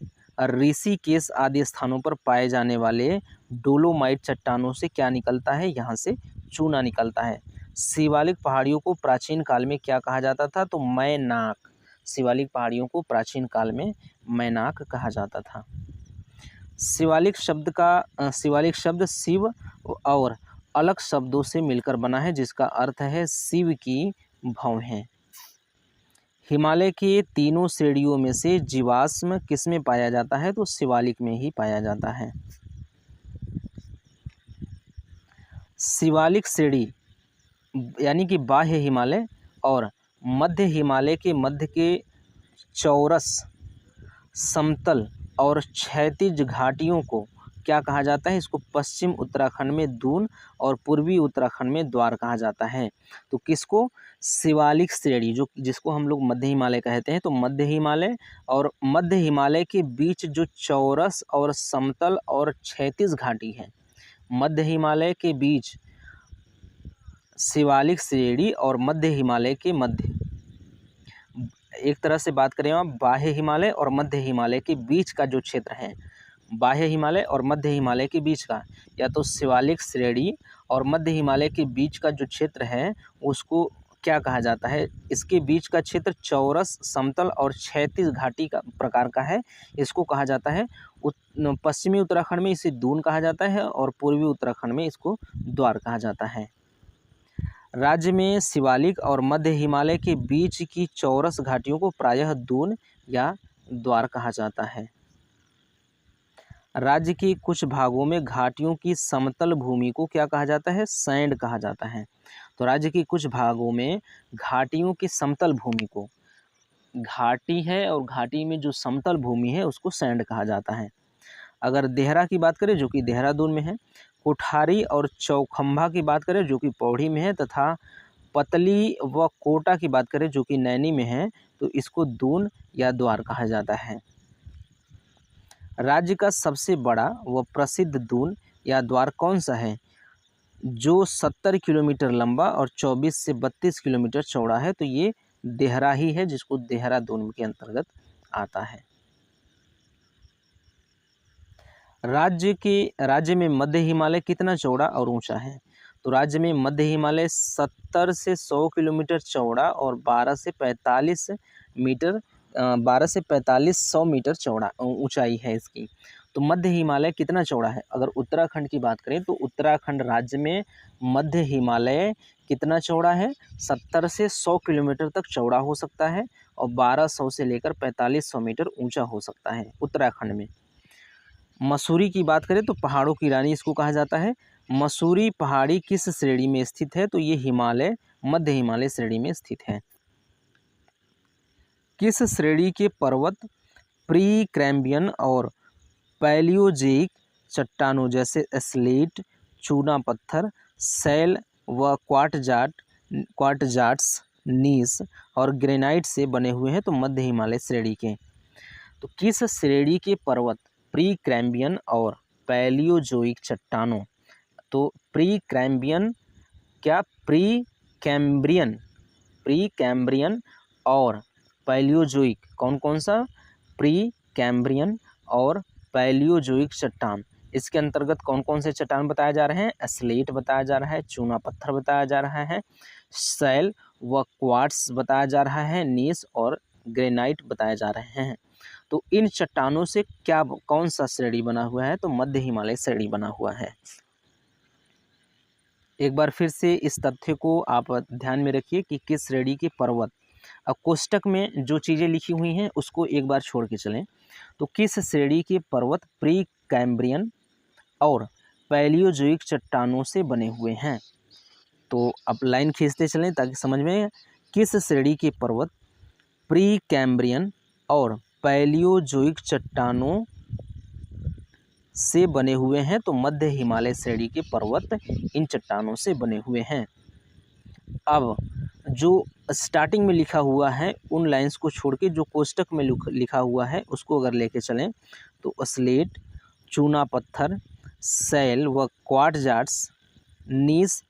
ऋषिकेश आदि स्थानों पर पाए जाने वाले डोलोमाइट चट्टानों से क्या निकलता है, यहाँ से चूना निकलता है। शिवालिक पहाड़ियों को प्राचीन काल में क्या कहा जाता था, तो मैनाक। शिवालिक पहाड़ियों को प्राचीन काल में मैनाक कहा जाता था। शिवालिक शब्द शिव और अलग शब्दों से मिलकर बना है, जिसका अर्थ है शिव की भौहें। हिमालय के तीनों श्रेणियों में से जीवाश्म किसमें पाया जाता है? तो शिवालिक में ही पाया जाता है। शिवालिक श्रेणी यानी कि बाह्य हिमालय और मध्य हिमालय के मध्य के चौरस, समतल और क्षैतिज घाटियों को क्या कहा जाता है? इसको पश्चिम उत्तराखंड में दून और पूर्वी उत्तराखंड में द्वार कहा जाता है। तो किसको? शिवालिक श्रेणी, जो जिसको हम लोग मध्य हिमालय कहते हैं। तो मध्य हिमालय और मध्य हिमालय के बीच जो चौरस और समतल और क्षैतिज घाटी है, मध्य हिमालय के बीच शिवालिक श्रेणी और मध्य हिमालय के मध्य, एक तरह से बात करें आप बाह्य हिमालय और मध्य हिमालय के बीच का जो क्षेत्र है, बाह्य हिमालय और मध्य हिमालय के बीच का, या तो शिवालिक श्रेणी और मध्य हिमालय के बीच का जो क्षेत्र है उसको क्या कहा जाता है? इसके बीच का क्षेत्र चौरस, समतल और क्षैतिज घाटी का प्रकार का है। इसको कहा जाता है पश्चिमी उत्तराखंड में इसे दून कहा जाता है और पूर्वी उत्तराखंड में इसको द्वार कहा जाता है। राज्य में शिवालिक और मध्य हिमालय के बीच की चौरस घाटियों को प्रायः दून या द्वार कहा जाता है। राज्य के कुछ भागों में घाटियों की समतल भूमि को क्या कहा जाता है? सैंड कहा जाता है। तो राज्य के कुछ भागों में घाटियों की समतल भूमि को, घाटी है और घाटी में जो समतल भूमि है उसको सैंड कहा जाता है। अगर देहरा की बात करें जो कि देहरादून में है, कोठारी और चौखंभा की बात करें जो कि पौड़ी में है, तथा पतली व कोटा की बात करें जो कि नैनी में है, तो इसको दून या द्वार कहा जाता है। राज्य का सबसे बड़ा व प्रसिद्ध दून या द्वार कौन सा है? जो 70 किलोमीटर लंबा और 24 से 32 किलोमीटर चौड़ा है, तो ये देहरा ही है, जिसको देहरादून के अंतर्गत आता है। राज्य में मध्य हिमालय कितना चौड़ा और ऊंचा है? तो राज्य में मध्य हिमालय 70 से 100 किलोमीटर चौड़ा और 12 से 4500 मीटर चौड़ा ऊंचाई है इसकी। तो मध्य हिमालय कितना चौड़ा है? अगर उत्तराखंड की बात करें तो उत्तराखंड राज्य में मध्य हिमालय कितना चौड़ा है? 70 से 100 किलोमीटर तक चौड़ा हो सकता है और 1200 से लेकर 4500 मीटर ऊंचा हो सकता है उत्तराखंड में। मसूरी की बात करें तो पहाड़ों की रानी इसको कहा जाता है। मसूरी पहाड़ी किस श्रेणी में स्थित है? तो ये हिमालय, मध्य हिमालय श्रेणी में स्थित है। किस श्रेणी के पर्वत प्री कैम्ब्रियन और पैलियोजेइक चट्टानों जैसे स्लेट, चूना पत्थर, शैल व क्वार्टजार्ट्स, नीस और ग्रेनाइट से बने हुए हैं? तो मध्य हिमालय श्रेणी के। तो किस श्रेणी के पर्वत प्री कैम्ब्रियन और पैलियोजोइक चट्टानों? तो प्री कैम्ब्रियन और पैलियोजोइक, कौन कौन सा? प्री कैम्ब्रियन और पैलियोजोइक चट्टान। इसके अंतर्गत कौन कौन से चट्टान बताए जा रहे हैं? स्लेट बताया जा रहा है, चूना पत्थर बताया जा रहा है, शैल व क्वार्ट्स बताया जा रहा है, नीस और ग्रेनाइट बताए जा रहे हैं। तो इन चट्टानों से कौन सा श्रेणी बना हुआ है? तो मध्य हिमालय श्रेणी बना हुआ है। एक बार फिर से इस तथ्य को आप ध्यान में रखिए कि किस श्रेणी के पर्वत, अब कोष्टक में जो चीज़ें लिखी हुई हैं उसको एक बार छोड़ के चलें। तो किस श्रेणी के पर्वत प्री कैम्ब्रियन और पैलियोजोइक चट्टानों से बने हुए हैं? तो अब लाइन खींचते चलें ताकि समझ में, किस श्रेणी के पर्वत प्री कैम्ब्रियन और पैलियोजोइक चट्टानों से बने हुए हैं? तो मध्य हिमालय श्रेणी के पर्वत इन चट्टानों से बने हुए हैं। अब जो स्टार्टिंग में लिखा हुआ है उन लाइंस को छोड़ के जो कोष्टक में लिखा हुआ है उसको अगर लेके चलें तो स्लेट, चूना पत्थर, शैल व क्वार्टजार्ट्स, नीस,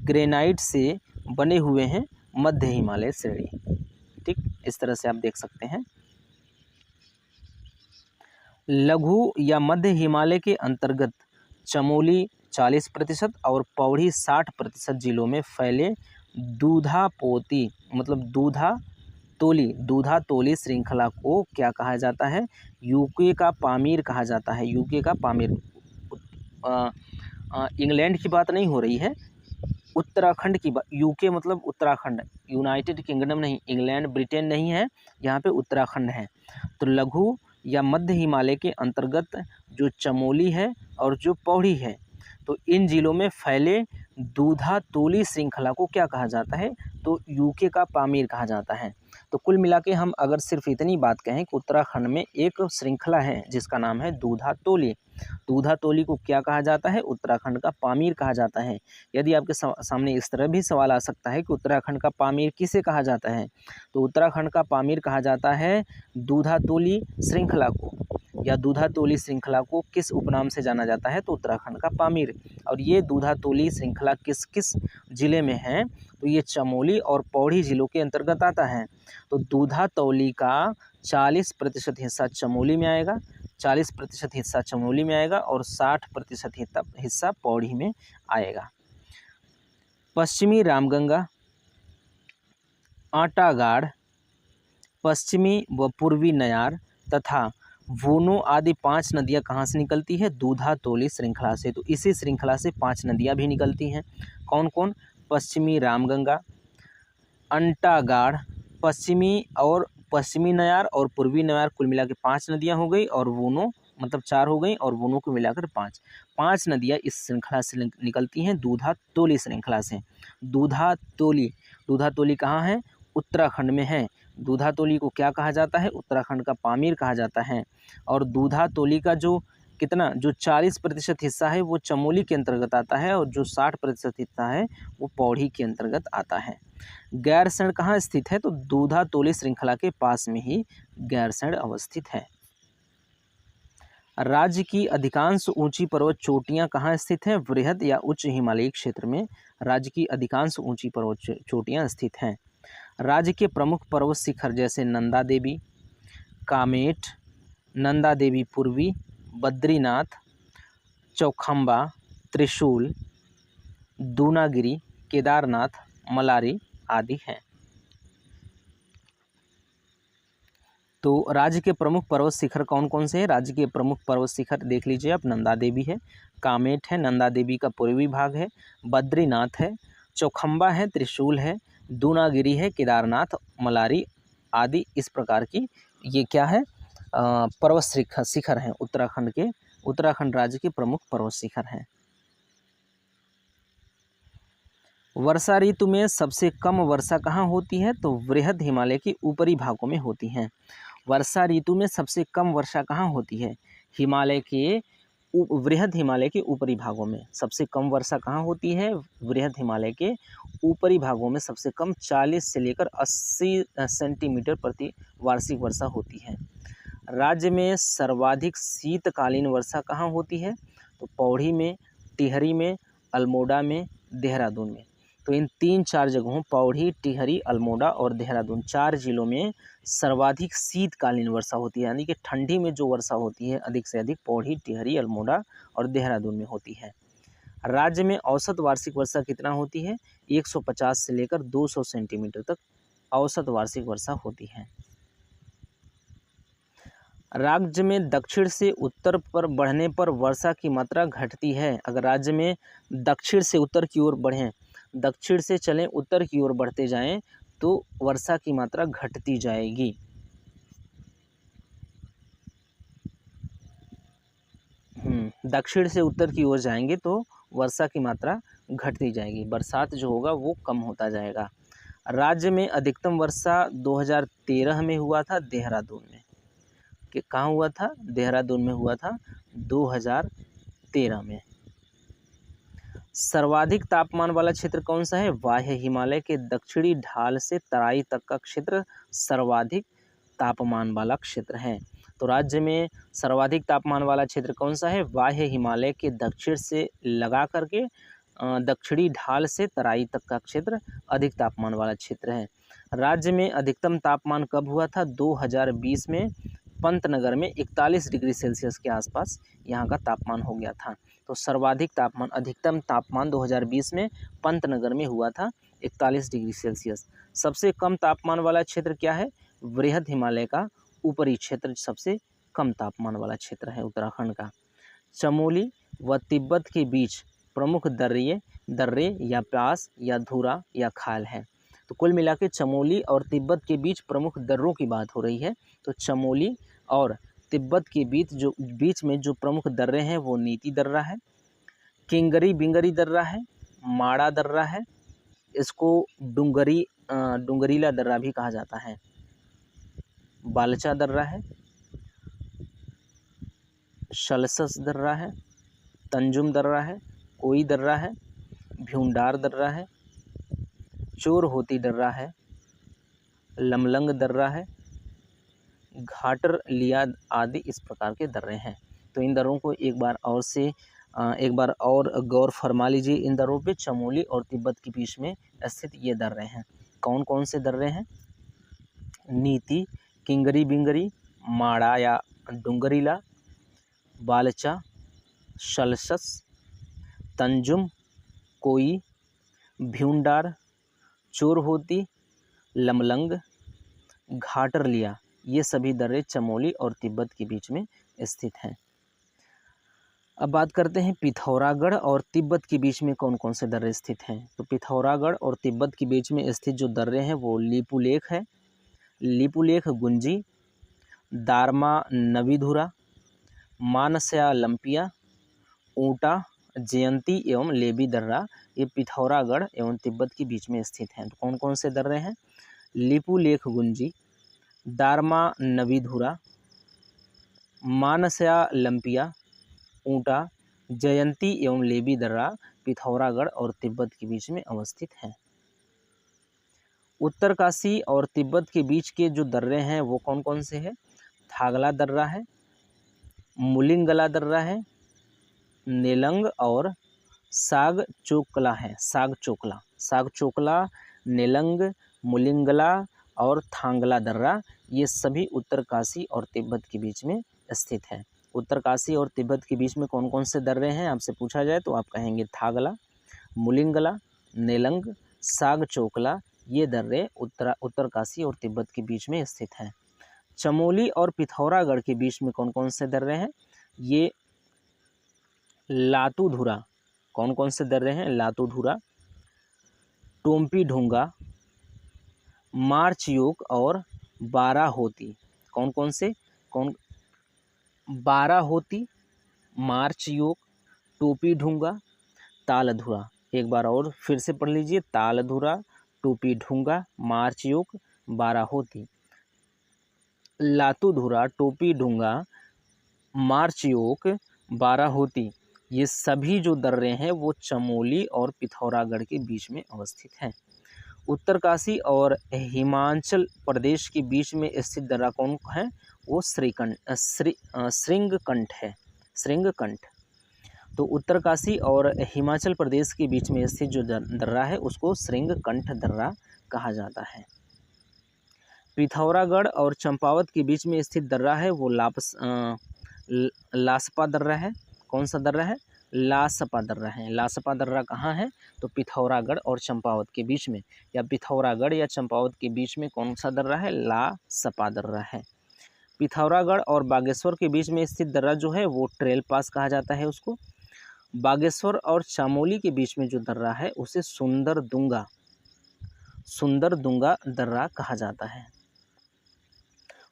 ग्रेनाइट से बने हुए हैं मध्य हिमालय श्रेणी। ठीक, इस तरह से आप देख सकते हैं। लघु या मध्य हिमालय के अंतर्गत चमोली 40% और पौड़ी 60% जिलों में फैले दूधापोती, मतलब दूधा दूधा तोली श्रृंखला को क्या कहा जाता है? यूके का पामीर कहा जाता है। यूके का पामीर। इंग्लैंड की बात नहीं हो रही है, उत्तराखंड की बात। यूके मतलब उत्तराखंड, यूनाइटेड किंगडम नहीं, इंग्लैंड ब्रिटेन नहीं है, यहाँ पे उत्तराखंड है। तो लघु या मध्य हिमालय के अंतर्गत जो चमोली है और जो पौड़ी है, तो इन जिलों में फैले दूधा तोली श्रृंखला को क्या कहा जाता है? तो यूके का पामीर कहा जाता है। तो कुल मिला के हम अगर सिर्फ इतनी बात कहें कि उत्तराखंड में एक श्रृंखला है जिसका नाम है दूधा तोली। दूधा तोली को क्या कहा जाता है? उत्तराखंड का पामीर कहा जाता है। यदि आपके सामने इस तरह भी सवाल आ सकता है कि उत्तराखंड का पामीर किसे कहा जाता है, तो उत्तराखंड का पामीर कहा जाता है दूधा तोली श्रृंखला को, या दूधा तोली श्रृंखला को किस उपनाम से जाना जाता है? तो उत्तराखंड का पामीर। और ये दूधा तोली श्रृंखला किस किस जिले में है? तो ये चमोली और पौड़ी जिलों के अंतर्गत आता है। तो दूधा तोली का 40% हिस्सा चमोली में आएगा, 40% हिस्सा चमोली में आएगा और 60% हिस्सा पौड़ी में आएगा। पश्चिमी रामगंगा, आटागाड़, पश्चिमी व पूर्वी नयार तथा वोनो आदि 5 नदियाँ कहाँ से निकलती है? दूधा तोली श्रृंखला से। तो इसी श्रृंखला से 5 नदियाँ भी निकलती हैं। कौन कौन? पश्चिमी रामगंगा, अंटागाड़, पश्चिमी नयार और पूर्वी नयार, कुल मिला के 5 नदियाँ हो गई, और वोनो मतलब 4 हो गई, और वोनो को मिलाकर 5 नदियाँ इस श्रृंखला से निकलती हैं, दूधा तोली श्रृंखला से। दूधा तोली कहाँ है? उत्तराखंड में है। दूधा तोली को क्या कहा जाता है? उत्तराखंड का पामीर कहा जाता है। और दूधा तोली का जो 40% हिस्सा है वो चमोली के अंतर्गत आता है, और जो 60% हिस्सा है वो पौड़ी के अंतर्गत आता है। गैरसैंण कहाँ स्थित है? तो दूधा तोली श्रृंखला के पास में ही गैरसैंण अवस्थित है। राज्य की अधिकांश ऊंची पर्वत चोटियां कहाँ स्थित हैं? वृहद या उच्च हिमालयी क्षेत्र में राज्य की अधिकांश ऊंची पर्वत चोटियां स्थित हैं। राज्य के प्रमुख पर्वत शिखर जैसे नंदा देवी, कामेट, नंदा देवी पूर्वी, बद्रीनाथ, चौखंबा, त्रिशूल, दूनागिरी, केदारनाथ, मलारी आदि हैं। तो राज्य के प्रमुख पर्वत शिखर कौन कौन से हैं? राज्य के प्रमुख पर्वत शिखर देख लीजिए आप, नंदा देवी है, कामेट है, नंदा देवी का पूर्वी भाग है, बद्रीनाथ है, चौखंबा है, त्रिशूल है, दूनागिरी है, केदारनाथ, मलारी आदि इस प्रकार की ये क्या है? पर्वत शिखर हैं उत्तराखंड राज्य के प्रमुख पर्वत शिखर हैं। वर्षा ऋतु में सबसे कम वर्षा कहाँ होती है? तो वृहद हिमालय के ऊपरी भागों में होती है। वर्षा ऋतु में सबसे कम वर्षा कहाँ होती है? वृहद हिमालय के ऊपरी भागों में। सबसे कम वर्षा कहाँ होती है? वृहद हिमालय के ऊपरी भागों में सबसे कम 40 से लेकर 80 सेंटीमीटर प्रति वार्षिक वर्षा होती है। राज्य में सर्वाधिक शीतकालीन वर्षा कहाँ होती है? तो पौड़ी में, टिहरी में, अल्मोड़ा में, देहरादून में। तो इन 3-4 जगहों पौड़ी, टिहरी, अल्मोड़ा और देहरादून 4 जिलों में सर्वाधिक शीतकालीन वर्षा होती है, यानी कि ठंडी में जो वर्षा होती है अधिक से अधिक पौड़ी, टिहरी, अल्मोड़ा और देहरादून में होती है। राज्य में औसत वार्षिक वर्षा कितना होती है? 150 से लेकर 200 सेंटीमीटर तक औसत वार्षिक वर्षा होती है। राज्य में दक्षिण से उत्तर पर बढ़ने पर वर्षा की मात्रा घटती है। अगर राज्य में दक्षिण से उत्तर की ओर बढ़ें, दक्षिण से चलें, उत्तर की ओर बढ़ते जाएं, तो वर्षा की मात्रा घटती जाएगी। दक्षिण से उत्तर की ओर जाएंगे तो वर्षा की मात्रा घटती जाएगी, बरसात जो होगा वो कम होता जाएगा। राज्य में अधिकतम वर्षा 2013 में हुआ था देहरादून में। कि कहाँ हुआ था? देहरादून में हुआ था 2013 में। सर्वाधिक तापमान वाला क्षेत्र कौन सा है? बाह्य हिमालय के दक्षिणी ढाल से तराई तक का क्षेत्र सर्वाधिक तापमान वाला क्षेत्र है। तो राज्य में सर्वाधिक तापमान वाला क्षेत्र कौन सा है? बाह्य हिमालय के दक्षिण से लगा करके दक्षिणी ढाल से तराई तक का क्षेत्र अधिक तापमान वाला क्षेत्र है। राज्य में अधिकतम तापमान कब हुआ था? 2020 में पंतनगर में 41 डिग्री सेल्सियस के आसपास यहाँ का तापमान हो गया था। तो सर्वाधिक तापमान, अधिकतम तापमान 2020 में पंतनगर में हुआ था 41 डिग्री सेल्सियस। सबसे कम तापमान वाला क्षेत्र क्या है? वृहद हिमालय का ऊपरी क्षेत्र सबसे कम तापमान वाला क्षेत्र है उत्तराखंड का। चमोली व तिब्बत के बीच प्रमुख दर्रे या प्यास या धुरा या खाल है। तो कुल मिला के चमोली और तिब्बत के बीच प्रमुख दर्रों की बात हो रही है। तो चमोली और तिब्बत के बीच में जो प्रमुख दर्रे हैं वो नीति दर्रा है, किंगरी बिंगरी दर्रा है, माड़ा दर्रा है, इसको डुंगरीला दर्रा भी कहा जाता है, बालचा दर्रा है, शलसस दर्रा है, तंजुम दर्रा है, कोई दर्रा है, भ्यूंडार दर्रा है, चोरहोती दर्रा है, लमलंग दर्रा है, घाटर लिया आदि इस प्रकार के दर्रे हैं। तो इन दर्रों को एक बार और गौर फरमा लीजिए। इन दर्रों पे चमोली और तिब्बत के बीच में स्थित ये दर्रे हैं। कौन कौन से दर्रे हैं? नीति, किंगरी बिंगरी, माड़ा या डुंगरीला, बालचा, शलसस, तंजुम, कोई, भ्यूंडार, चोरहोती, लमलंग, घाटरलिया, ये सभी दर्रे चमोली और तिब्बत के बीच में स्थित हैं। अब बात करते हैं पिथौरागढ़ और तिब्बत के बीच में कौन कौन से दर्रे स्थित हैं। तो पिथौरागढ़ और तिब्बत के बीच में स्थित जो दर्रे हैं वो लिपुलेख है, लिपुलेख गुंजी, दारमा नवीधुरा, मानस्या लंपिया, ऊटा, जयंती एवं लेबी दर्रा, ये पिथौरागढ़ एवं तिब्बत के बीच में स्थित हैं। तो कौन कौन से दर्रे हैं? लिपुलेख गुंजी, दारमा नवीधुरा, मानस्या लंपिया, ऊटा, जयंती एवं लेबी दर्रा पिथौरागढ़ और तिब्बत के बीच में अवस्थित हैं। उत्तरकाशी और तिब्बत के बीच के जो दर्रे हैं वो कौन कौन से हैं? थागला दर्रा है, मुलिंगला दर्रा है, नेलंग और सागचोकला है। सागचोकला, नेलंग, मुलिंगला और थांगला दर्रा, ये सभी उत्तरकाशी और तिब्बत के बीच में स्थित है। उत्तरकाशी और तिब्बत के बीच में कौन कौन से दर्रे हैं आपसे पूछा जाए तो आप कहेंगे थागला, मुलिंगला, नेलंग, सागचोकला, ये दर्रे उत्तरकाशी और तिब्बत के बीच में स्थित हैं। चमोली और पिथौरागढ़ के बीच में कौन कौन से दर्रे हैं? ये लातूधुरा, कौन कौन से दर्रे हैं? लातूधुरा, टोम्पी ढूंगा, मार्चयोक और बाराहोती। कौन कौन से? बाराहोती, मार्चयोक, टोपी ढूंगा, तालधुरा। एक बार और फिर से पढ़ लीजिए, तालधुरा, टोपी ढूंगा, मार्चयोक, बाराहोती। लातूधुरा, टोपी ढूंगा, मार्चयोक, बाराहोती, ये सभी जो दर्रे हैं वो चमोली और पिथौरागढ़ के बीच में अवस्थित हैं। उत्तरकाशी और हिमाचल प्रदेश के बीच में स्थित दर्रा कौन है? वो श्रृंगकंठ है, श्रृंगकंठ। तो उत्तरकाशी और हिमाचल प्रदेश के बीच में स्थित जो दर्रा है उसको श्रृंगकंठ दर्रा कहा जाता है। पिथौरागढ़ और चंपावत के बीच में स्थित दर्रा है वो लासपा दर्रा है। कौन सा दर्रा है? लासपा दर्रा है। लासपा दर्रा कहाँ है? तो पिथौरागढ़ और चंपावत के बीच में, या पिथौरागढ़ या चंपावत के बीच में कौन सा दर्रा है? लासपा दर्रा है। पिथौरागढ़ और बागेश्वर के बीच में स्थित दर्रा जो है वो ट्रेल पास कहा जाता है उसको। बागेश्वर और चामोली के बीच में जो दर्रा है उसे सुंदरदुंगा दर्रा कहा जाता है।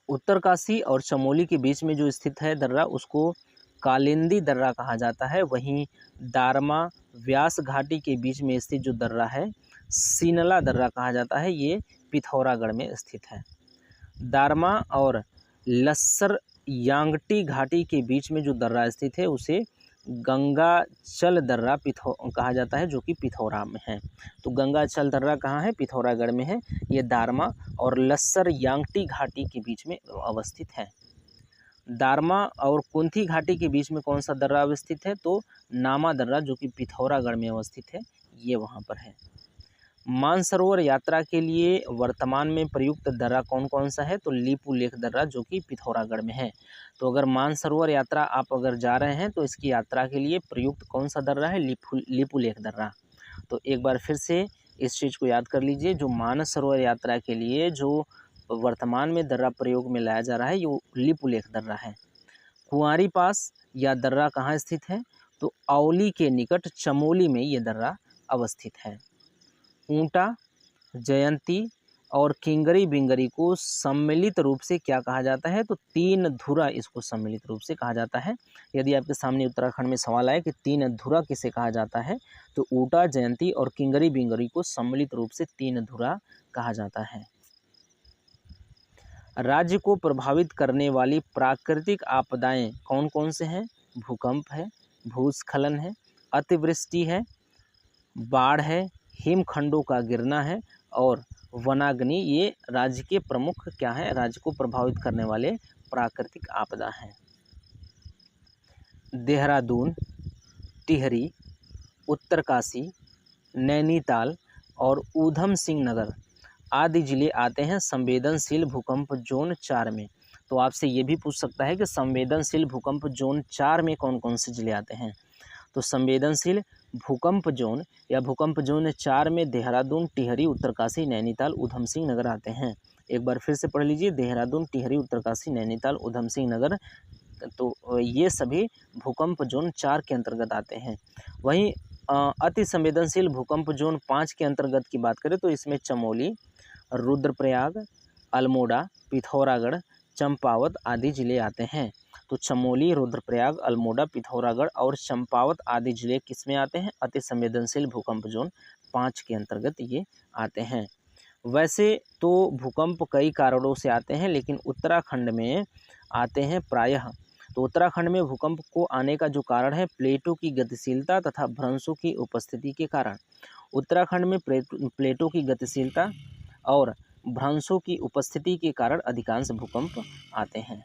उत्तरकाशी और चमोली के बीच में जो स्थित है दर्रा उसको कालिंदी दर्रा कहा जाता है। वहीं दारमा व्यास घाटी के बीच में स्थित जो दर्रा है सीनला दर्रा कहा जाता है, ये पिथौरागढ़ में स्थित है। दारमा और लस्सर यांगटी घाटी के बीच में जो दर्रा स्थित है उसे गंगाचल दर्रा कहा जाता है, जो कि पिथौरा में है। तो गंगाचल दर्रा कहाँ है? पिथौरागढ़ में है। ये दारमा और लस्सर यांगटी घाटी के बीच में अवस्थित है। दारमा और कुंथी घाटी के बीच में कौन सा दर्रा अवस्थित है? तो नामा दर्रा, जो कि पिथौरागढ़ में अवस्थित है, ये वहाँ पर है। मानसरोवर यात्रा के लिए वर्तमान में प्रयुक्त दर्रा कौन कौन सा है? तो लिपुलेख दर्रा, जो कि पिथौरागढ़ में है। तो अगर मानसरोवर यात्रा आप अगर जा रहे हैं तो इसकी यात्रा के लिए प्रयुक्त कौन सा दर्रा है? लिपुलेख दर्रा। तो एक बार फिर से इस चीज़ को याद कर लीजिए। जो मानस सरोवर यात्रा के लिए जो वर्तमान में दर्रा प्रयोग में लाया जा रहा है, ये लिपुलेख दर्रा है। कुंवारी पास या दर्रा कहाँ स्थित है? तो औली के निकट चमोली में ये दर्रा अवस्थित है। ऊंटा, जयंती और किंगरी बिंगरी को सम्मिलित रूप से क्या कहा जाता है? तो तीन धुरा इसको सम्मिलित रूप से कहा जाता है। यदि आपके सामने उत्तराखंड में सवाल आए कि तीन धुरा किसे कहा जाता है, तो ऊंटा, जयंती और किंगरी बिंगरी को सम्मिलित रूप से तीन धुरा कहा जाता है। राज्य को प्रभावित करने वाली प्राकृतिक आपदाएं कौन कौन से हैं? भूकंप है, भूस्खलन है, अतिवृष्टि है, बाढ़ है, हिमखंडों का गिरना है और वनाग्नि। ये राज्य के प्रमुख क्या है? राज्य को प्रभावित करने वाले प्राकृतिक आपदा हैं। देहरादून, टिहरी, उत्तरकाशी, नैनीताल और ऊधम सिंह नगर आदि जिले आते हैं संवेदनशील भूकंप जोन 4 में। तो आपसे ये भी पूछ सकता है कि संवेदनशील भूकंप जोन 4 में कौन कौन से जिले आते हैं? तो संवेदनशील भूकंप जोन या भूकंप जोन 4 में देहरादून, टिहरी, उत्तरकाशी, नैनीताल, ऊधम सिंह नगर आते हैं। एक बार फिर से पढ़ लीजिए, देहरादून, टिहरी, उत्तरकाशी, नैनीताल, ऊधम सिंह नगर, तो ये सभी भूकंप जोन 4 के अंतर्गत आते हैं। वहीं अति संवेदनशील भूकंप जोन 5 के अंतर्गत की बात करें तो इसमें चमोली, रुद्रप्रयाग, अल्मोड़ा, पिथौरागढ़, चंपावत आदि जिले आते हैं। तो चमोली, रुद्रप्रयाग, अल्मोड़ा, पिथौरागढ़ और चंपावत आदि जिले किसमें आते हैं? अति संवेदनशील भूकंप जोन 5 के अंतर्गत ये आते हैं। वैसे तो भूकंप कई कारणों से आते हैं, लेकिन उत्तराखंड में आते हैं प्रायः। तो उत्तराखंड में भूकंप को आने का जो कारण है, प्लेटों की गतिशीलता तथा भ्रंशों की उपस्थिति के कारण। उत्तराखंड में प्लेटों की गतिशीलता और भ्रंशों की उपस्थिति के कारण अधिकांश भूकंप आते हैं।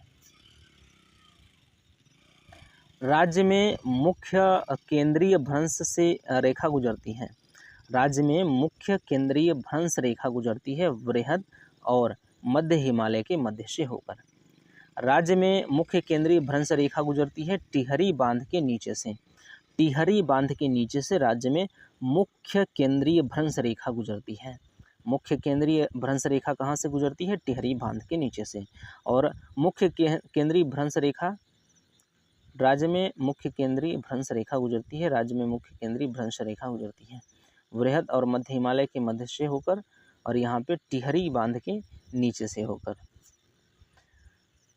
राज्य में मुख्य केंद्रीय भ्रंश से रेखा गुजरती है। राज्य में मुख्य केंद्रीय भ्रंश रेखा गुजरती है वृहद और मध्य हिमालय के मध्य से होकर। राज्य में मुख्य केंद्रीय भ्रंश रेखा गुजरती है टिहरी बांध के नीचे से। टिहरी बांध के नीचे से राज्य में मुख्य केंद्रीय भ्रंश रेखा गुजरती है। मुख्य केंद्रीय भ्रंश रेखा कहाँ से गुजरती है? टिहरी बांध के नीचे से। और मुख्य केंद्रीय भ्रंश रेखा राज्य में मुख्य केंद्रीय भ्रंश रेखा गुजरती है। राज्य में मुख्य केंद्रीय भ्रंश रेखा गुजरती है वृहद और मध्य हिमालय के मध्य से होकर और यहाँ पे टिहरी बांध के नीचे से होकर।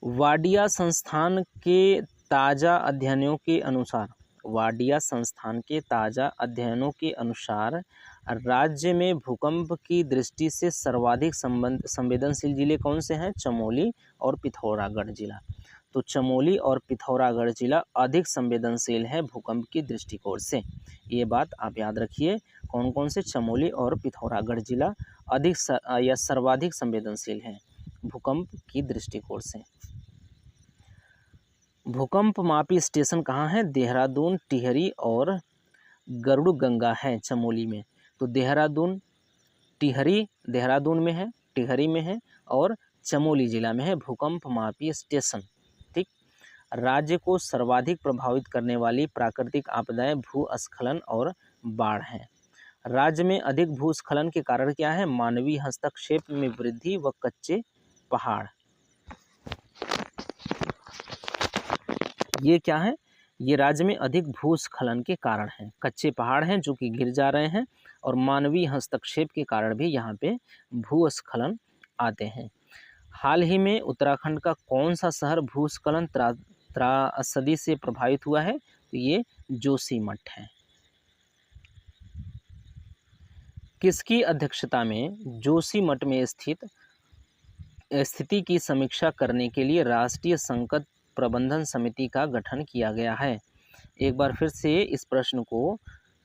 वाडिया संस्थान के ताज़ा अध्ययनों के अनुसार, वाडिया संस्थान के ताज़ा अध्ययनों के अनुसार राज्य में भूकंप की दृष्टि से सर्वाधिक संवेदनशील जिले कौन से हैं? चमोली और पिथौरागढ़ जिला। तो चमोली और पिथौरागढ़ जिला अधिक संवेदनशील है भूकंप की दृष्टिकोण से। ये बात आप याद रखिए, कौन कौन से? चमोली और पिथौरागढ़ जिला अधिक या सर्वाधिक संवेदनशील है भूकंप की दृष्टिकोण से। भूकंप मापी स्टेशन कहाँ है? देहरादून, टिहरी और गरुड़गंगा है चमोली में। तो देहरादून, टिहरी देहरादून में है, टिहरी में है और चमोली जिला में है भूकंप मापी स्टेशन। ठीक। राज्य को सर्वाधिक प्रभावित करने वाली प्राकृतिक आपदाएं भूस्खलन और बाढ़ हैं। राज्य में अधिक भूस्खलन के कारण क्या है? मानवीय हस्तक्षेप में वृद्धि व कच्चे पहाड़। ये क्या है? ये राज्य में अधिक भूस्खलन के कारण हैं। कच्चे पहाड़ हैं जो कि गिर जा रहे हैं और मानवीय हस्तक्षेप के कारण भी यहाँ पे भूस्खलन आते हैं। हाल ही में उत्तराखंड का कौन सा शहर भूस्खलन त्रासदी से प्रभावित हुआ है? तो ये जोशीमठ है। किसकी अध्यक्षता में जोशीमठ में स्थिति की समीक्षा करने के लिए राष्ट्रीय संकट प्रबंधन समिति का गठन किया गया है? एक बार फिर से इस प्रश्न को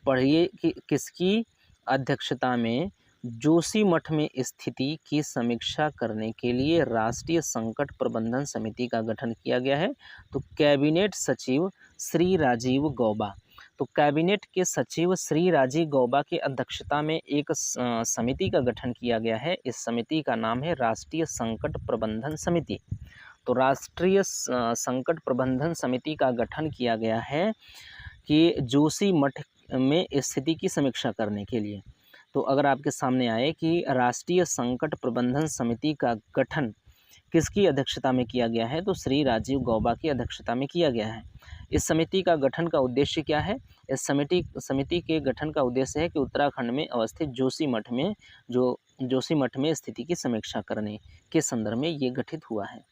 पढ़िए कि किसकी अध्यक्षता में जोशीमठ में स्थिति की समीक्षा करने के लिए राष्ट्रीय संकट प्रबंधन समिति का गठन किया गया है? तो कैबिनेट सचिव श्री राजीव गौबा। तो कैबिनेट के सचिव श्री राजीव गौबा की अध्यक्षता में एक समिति का गठन किया गया है। इस समिति का नाम है राष्ट्रीय संकट प्रबंधन समिति। तो राष्ट्रीय संकट प्रबंधन समिति का गठन किया गया है कि जोशीमठ में स्थिति की समीक्षा करने के लिए। तो अगर आपके सामने आए कि राष्ट्रीय संकट प्रबंधन समिति का गठन किसकी अध्यक्षता में किया गया है, तो श्री राजीव गौबा की अध्यक्षता में किया गया है। इस समिति का गठन का उद्देश्य क्या है? इस समिति के गठन का उद्देश्य है कि उत्तराखंड में अवस्थित जोशीमठ में स्थिति की समीक्षा करने के संदर्भ में ये गठित हुआ है।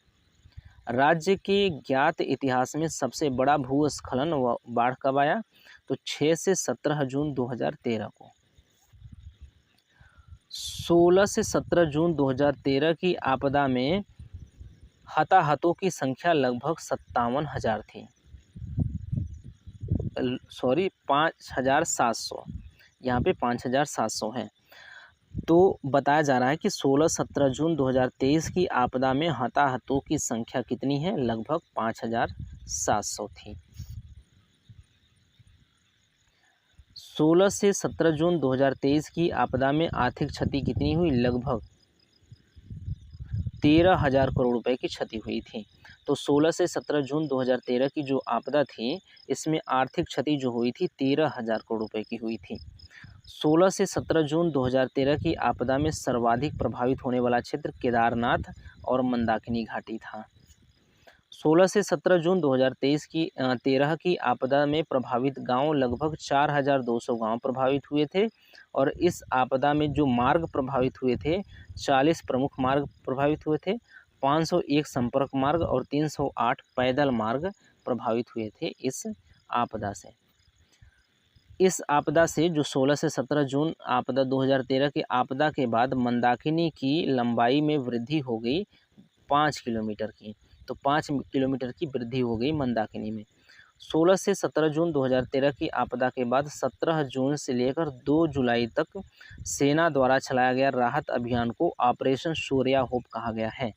राज्य के ज्ञात इतिहास में सबसे बड़ा भूस्खलन व बाढ़ कब आया? तो 6 से 17 जून 2013 को। 16 से 17 जून 2013 की आपदा में हताहतों की संख्या लगभग 57,000 थी। 5,700, यहाँ पे 5,700 है। तो बताया जा रहा है कि 16-17 जून 2023 की आपदा में हताहतों की संख्या कितनी है? लगभग 5,700 थी। 16 से 17 जून 2023 की आपदा में आर्थिक क्षति कितनी हुई? लगभग 13,000 करोड़ रुपए की क्षति हुई थी। तो 16 से 17 जून 2013 की जो आपदा थी, इसमें आर्थिक क्षति जो हुई थी 13,000 करोड़ रुपए की हुई थी। 16 से 17 जून 2013 की आपदा में सर्वाधिक प्रभावित होने वाला क्षेत्र केदारनाथ और मंदाकिनी घाटी था। 16 से 17 जून 2023 की 13 की आपदा में प्रभावित गांव लगभग 4,200 गांव प्रभावित हुए थे और इस आपदा में जो मार्ग प्रभावित हुए थे 40 प्रमुख मार्ग प्रभावित हुए थे, 501 संपर्क मार्ग और 308 पैदल मार्ग प्रभावित हुए थे इस आपदा से। इस आपदा से जो 16 से 17 जून आपदा 2013 की आपदा के बाद मंदाकिनी की लंबाई में वृद्धि हो गई 5 किलोमीटर की। तो 5 किलोमीटर की वृद्धि हो गई मंदाकिनी में। 16 से 17 जून 2013 की आपदा के बाद 17 जून से लेकर 2 जुलाई तक सेना द्वारा चलाया गया राहत अभियान को ऑपरेशन सूर्या होप कहा गया है।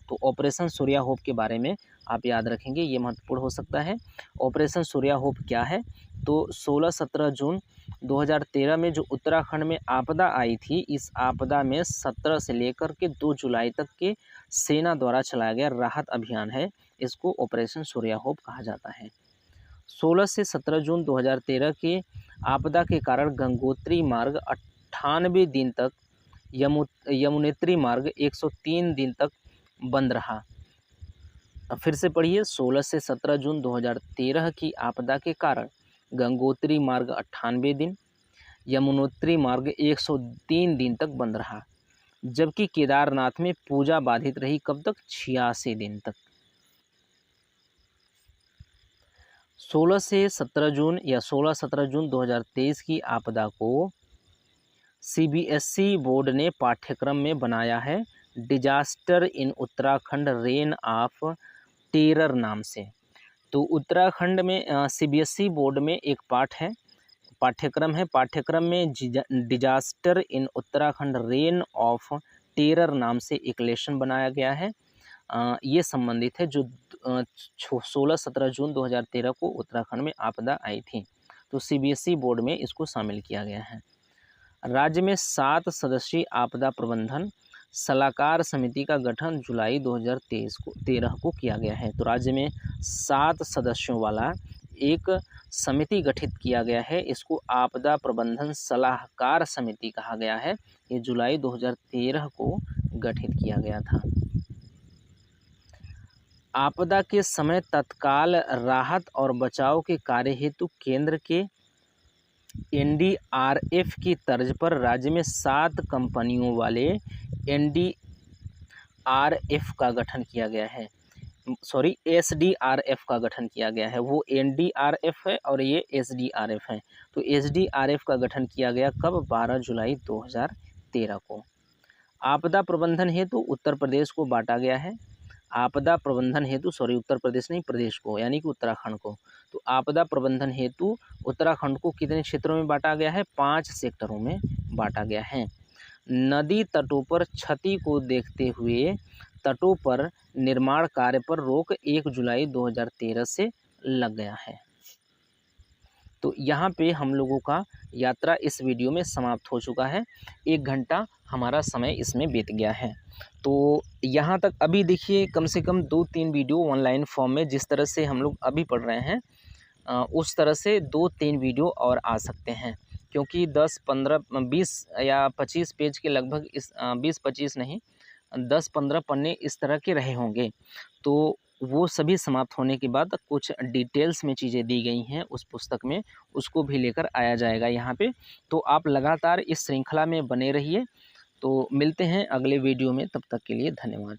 तो ऑपरेशन सूर्या होप के बारे में आप याद रखेंगे, ये महत्वपूर्ण हो सकता है। ऑपरेशन सूर्या होप क्या है? तो 16-17 जून 2013 में जो उत्तराखंड में आपदा आई थी, इस आपदा में 17 से लेकर के 2 जुलाई तक के सेना द्वारा चलाया गया राहत अभियान है, इसको ऑपरेशन सूर्या होप कहा जाता है। 16 से 17 जून 2013 के आपदा के कारण गंगोत्री मार्ग 98 दिन तक, यमुनेत्री मार्ग 103 दिन तक बंद रहा। फिर से पढ़िए, 16 से 17 जून 2013 की आपदा के कारण गंगोत्री मार्ग 98 दिन, यमुनोत्री मार्ग 103 दिन तक बंद रहा, जबकि केदारनाथ में पूजा बाधित रही कब तक? 86 दिन तक। 16 से 17 जून या 16-17 जून 2023 की आपदा को CBSE बोर्ड ने पाठ्यक्रम में बनाया है disaster in Uttarakhand rain of terror नाम से। तो उत्तराखंड में CBSE बोर्ड में एक पाठ्यक्रम है। पाठ्यक्रम में disaster in Uttarakhand rain of terror नाम से एक लेसन बनाया गया है। ये संबंधित है जो 16-17 जून 2013 को उत्तराखंड में आपदा आई थी। तो CBSE बोर्ड में इसको शामिल किया गया है। राज्य में 7 सदस्यीय आपदा प्रबंधन सलाहकार समिति का गठन जुलाई 2013 को किया गया है। तो राज्य में 7 सदस्यों वाला एक समिति गठित किया गया है, इसको आपदा प्रबंधन सलाहकार समिति कहा गया है। ये जुलाई 2013 को गठित किया गया था। आपदा के समय तत्काल राहत और बचाव के कार्य हेतु केंद्र के NDRF की तर्ज पर राज्य में 7 कंपनियों वाले NDRF का गठन किया गया है। SDRF का गठन किया गया है। वो NDRF है और ये SDRF है। तो SDRF का गठन किया गया कब? 12 जुलाई 2013 को। आपदा प्रबंधन हेतु उत्तर प्रदेश को बांटा गया है। आपदा प्रबंधन हेतु उत्तर प्रदेश नहीं, प्रदेश को यानी कि उत्तराखंड को। तो आपदा प्रबंधन हेतु उत्तराखंड को कितने क्षेत्रों में बांटा गया है? 5 सेक्टरों में बांटा गया है। नदी तटों पर क्षति को देखते हुए तटों पर निर्माण कार्य पर रोक 1 जुलाई 2013 से लग गया है। तो यहाँ पे हम लोगों का यात्रा इस वीडियो में समाप्त हो चुका है। 1 घंटा हमारा समय इसमें बीत गया है। तो यहाँ तक अभी देखिए कम से कम 2-3 वीडियो ऑनलाइन फॉर्म में जिस तरह से हम लोग अभी पढ़ रहे हैं उस तरह से 2-3 वीडियो और आ सकते हैं, क्योंकि 10, 15, 20 या 25 पेज के लगभग इस 20-25 नहीं 10-15 पन्ने इस तरह के रहे होंगे। तो वो सभी समाप्त होने के बाद कुछ डिटेल्स में चीज़ें दी गई हैं उस पुस्तक में, उसको भी लेकर आया जाएगा यहाँ पे। तो आप लगातार इस श्रृंखला में बने रहिए। तो मिलते हैं अगले वीडियो में, तब तक के लिए धन्यवाद।